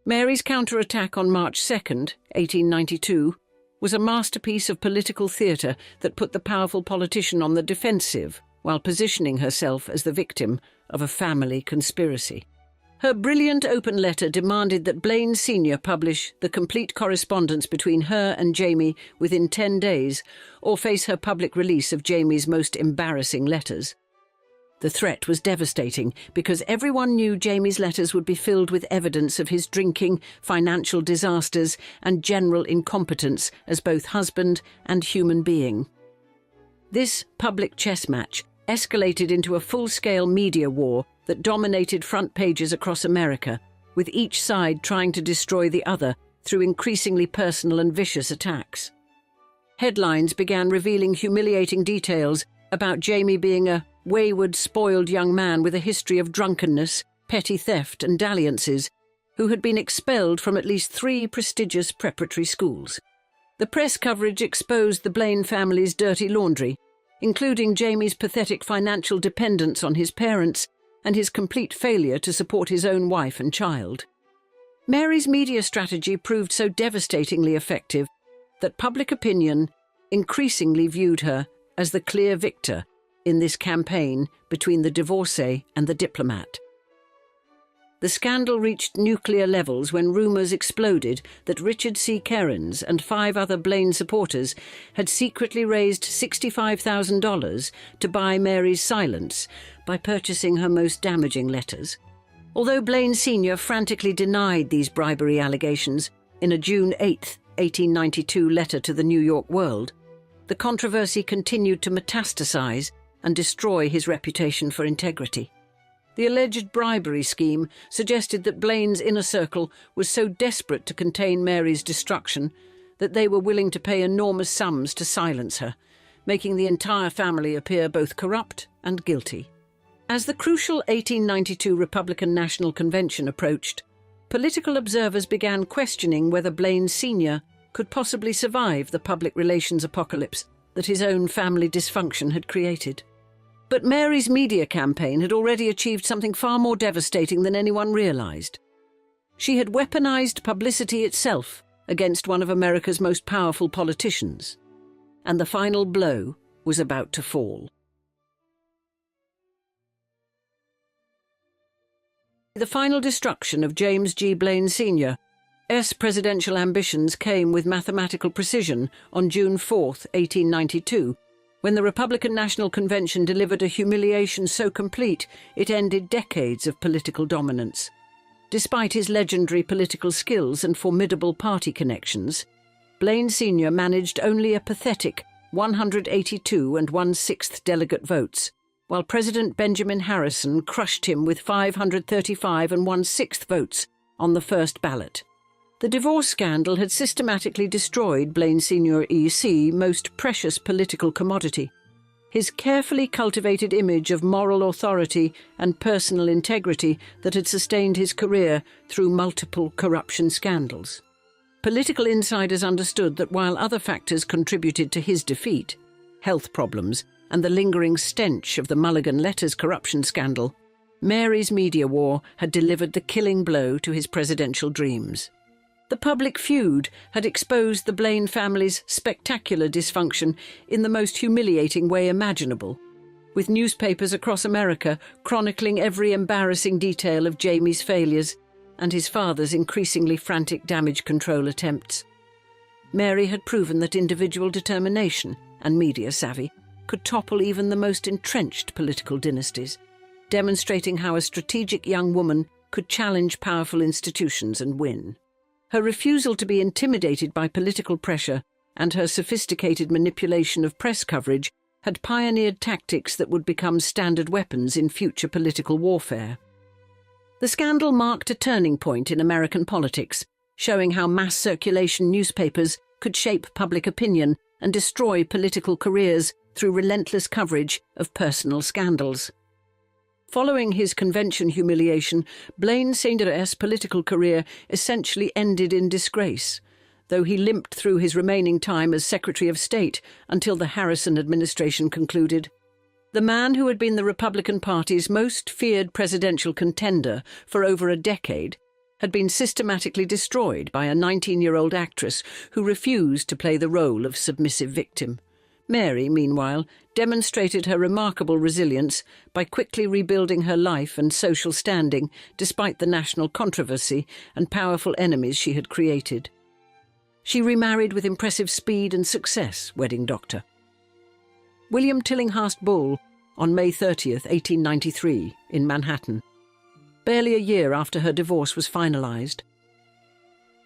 Mary's counterattack on March 2, 1892, was a masterpiece of political theatre that put the powerful politician on the defensive while positioning herself as the victim of a family conspiracy. Her brilliant open letter demanded that Blaine Sr. publish the complete correspondence between her and Jamie within 10 days, or face her public release of Jamie's most embarrassing letters. The threat was devastating because everyone knew Jamie's letters would be filled with evidence of his drinking, financial disasters, and general incompetence as both husband and human being. This public chess match escalated into a full-scale media war that dominated front pages across America, with each side trying to destroy the other through increasingly personal and vicious attacks. Headlines began revealing humiliating details about Jamie being a wayward, spoiled young man with a history of drunkenness, petty theft and dalliances, who had been expelled from at least 3 prestigious preparatory schools. The press coverage exposed the Blaine family's dirty laundry, including Jamie's pathetic financial dependence on his parents and his complete failure to support his own wife and child. Mary's media strategy proved so devastatingly effective that public opinion increasingly viewed her as the clear victor in this campaign between the divorcee and the diplomat. The scandal reached nuclear levels when rumours exploded that Richard C. Kerens and 5 other Blaine supporters had secretly raised $65,000 to buy Mary's silence by purchasing her most damaging letters. Although Blaine Sr. frantically denied these bribery allegations in a June 8, 1892 letter to the New York World, the controversy continued to metastasize and destroy his reputation for integrity. The alleged bribery scheme suggested that Blaine's inner circle was so desperate to contain Mary's destruction that they were willing to pay enormous sums to silence her, making the entire family appear both corrupt and guilty. As the crucial 1892 Republican National Convention approached, political observers began questioning whether Blaine Sr. could possibly survive the public relations apocalypse that his own family dysfunction had created. But Mary's media campaign had already achieved something far more devastating than anyone realized. She had weaponized publicity itself against one of America's most powerful politicians, and the final blow was about to fall. The final destruction of James G. Blaine Sr.'s presidential ambitions came with mathematical precision on June 4, 1892, when the Republican National Convention delivered a humiliation so complete it ended decades of political dominance. Despite his legendary political skills and formidable party connections, Blaine Sr. managed only a pathetic 182 1/6 delegate votes, while President Benjamin Harrison crushed him with 535 1/6 votes on the first ballot. The divorce scandal had systematically destroyed Blaine Sr. E.C.'s most precious political commodity. His carefully cultivated image of moral authority and personal integrity that had sustained his career through multiple corruption scandals. Political insiders understood that while other factors contributed to his defeat, health problems and the lingering stench of the Mulligan Letters corruption scandal, Mary's media war had delivered the killing blow to his presidential dreams. The public feud had exposed the Blaine family's spectacular dysfunction in the most humiliating way imaginable, with newspapers across America chronicling every embarrassing detail of Jamie's failures and his father's increasingly frantic damage control attempts. Mary had proven that individual determination and media savvy could topple even the most entrenched political dynasties, demonstrating how a strategic young woman could challenge powerful institutions and win. Her refusal to be intimidated by political pressure and her sophisticated manipulation of press coverage had pioneered tactics that would become standard weapons in future political warfare. The scandal marked a turning point in American politics, showing how mass circulation newspapers could shape public opinion and destroy political careers through relentless coverage of personal scandals. Following his convention humiliation, Blaine Sr.'s political career essentially ended in disgrace, though he limped through his remaining time as Secretary of State until the Harrison administration concluded. The man who had been the Republican Party's most feared presidential contender for over a decade had been systematically destroyed by a 19-year-old actress who refused to play the role of submissive victim. Mary, meanwhile, demonstrated her remarkable resilience by quickly rebuilding her life and social standing despite the national controversy and powerful enemies she had created. She remarried with impressive speed and success, wedding doctor William Tillinghast Bull on May 30, 1893, in Manhattan, barely a year after her divorce was finalized.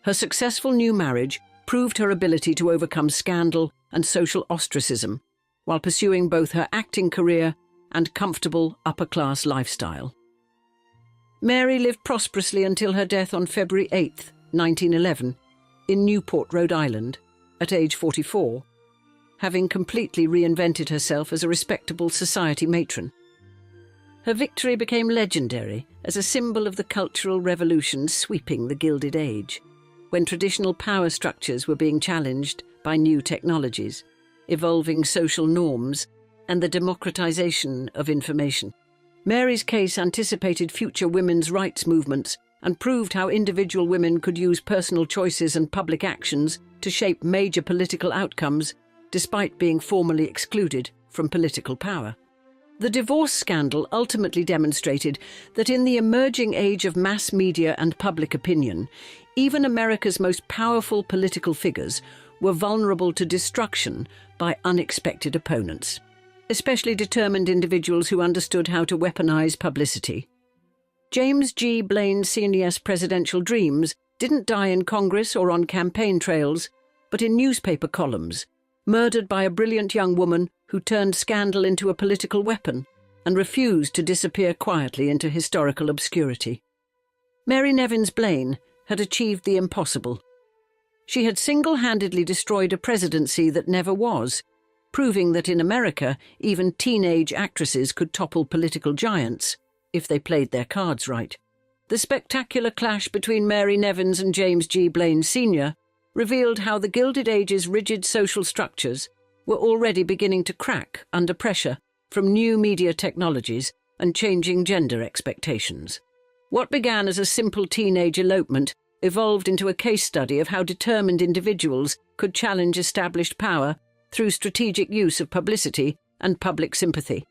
Her successful new marriage proved her ability to overcome scandal and social ostracism while pursuing both her acting career and comfortable upper-class lifestyle. Mary lived prosperously until her death on February 8, 1911, in Newport, Rhode Island, at age 44, having completely reinvented herself as a respectable society matron. Her victory became legendary as a symbol of the cultural revolution sweeping the Gilded Age, when traditional power structures were being challenged by new technologies, evolving social norms, and the democratization of information. Mary's case anticipated future women's rights movements and proved how individual women could use personal choices and public actions to shape major political outcomes despite being formally excluded from political power. The divorce scandal ultimately demonstrated that in the emerging age of mass media and public opinion, even America's most powerful political figures were vulnerable to destruction by unexpected opponents, especially determined individuals who understood how to weaponize publicity. James G. Blaine Sr.'s presidential dreams didn't die in Congress or on campaign trails, but in newspaper columns, murdered by a brilliant young woman who turned scandal into a political weapon and refused to disappear quietly into historical obscurity. Mary Nevins Blaine had achieved the impossible. She had single-handedly destroyed a presidency that never was, proving that in America even teenage actresses could topple political giants if they played their cards right. The spectacular clash between Mary Nevins and James G. Blaine Sr. revealed how the Gilded Age's rigid social structures were already beginning to crack under pressure from new media technologies and changing gender expectations. What began as a simple teenage elopement evolved into a case study of how determined individuals could challenge established power through strategic use of publicity and public sympathy.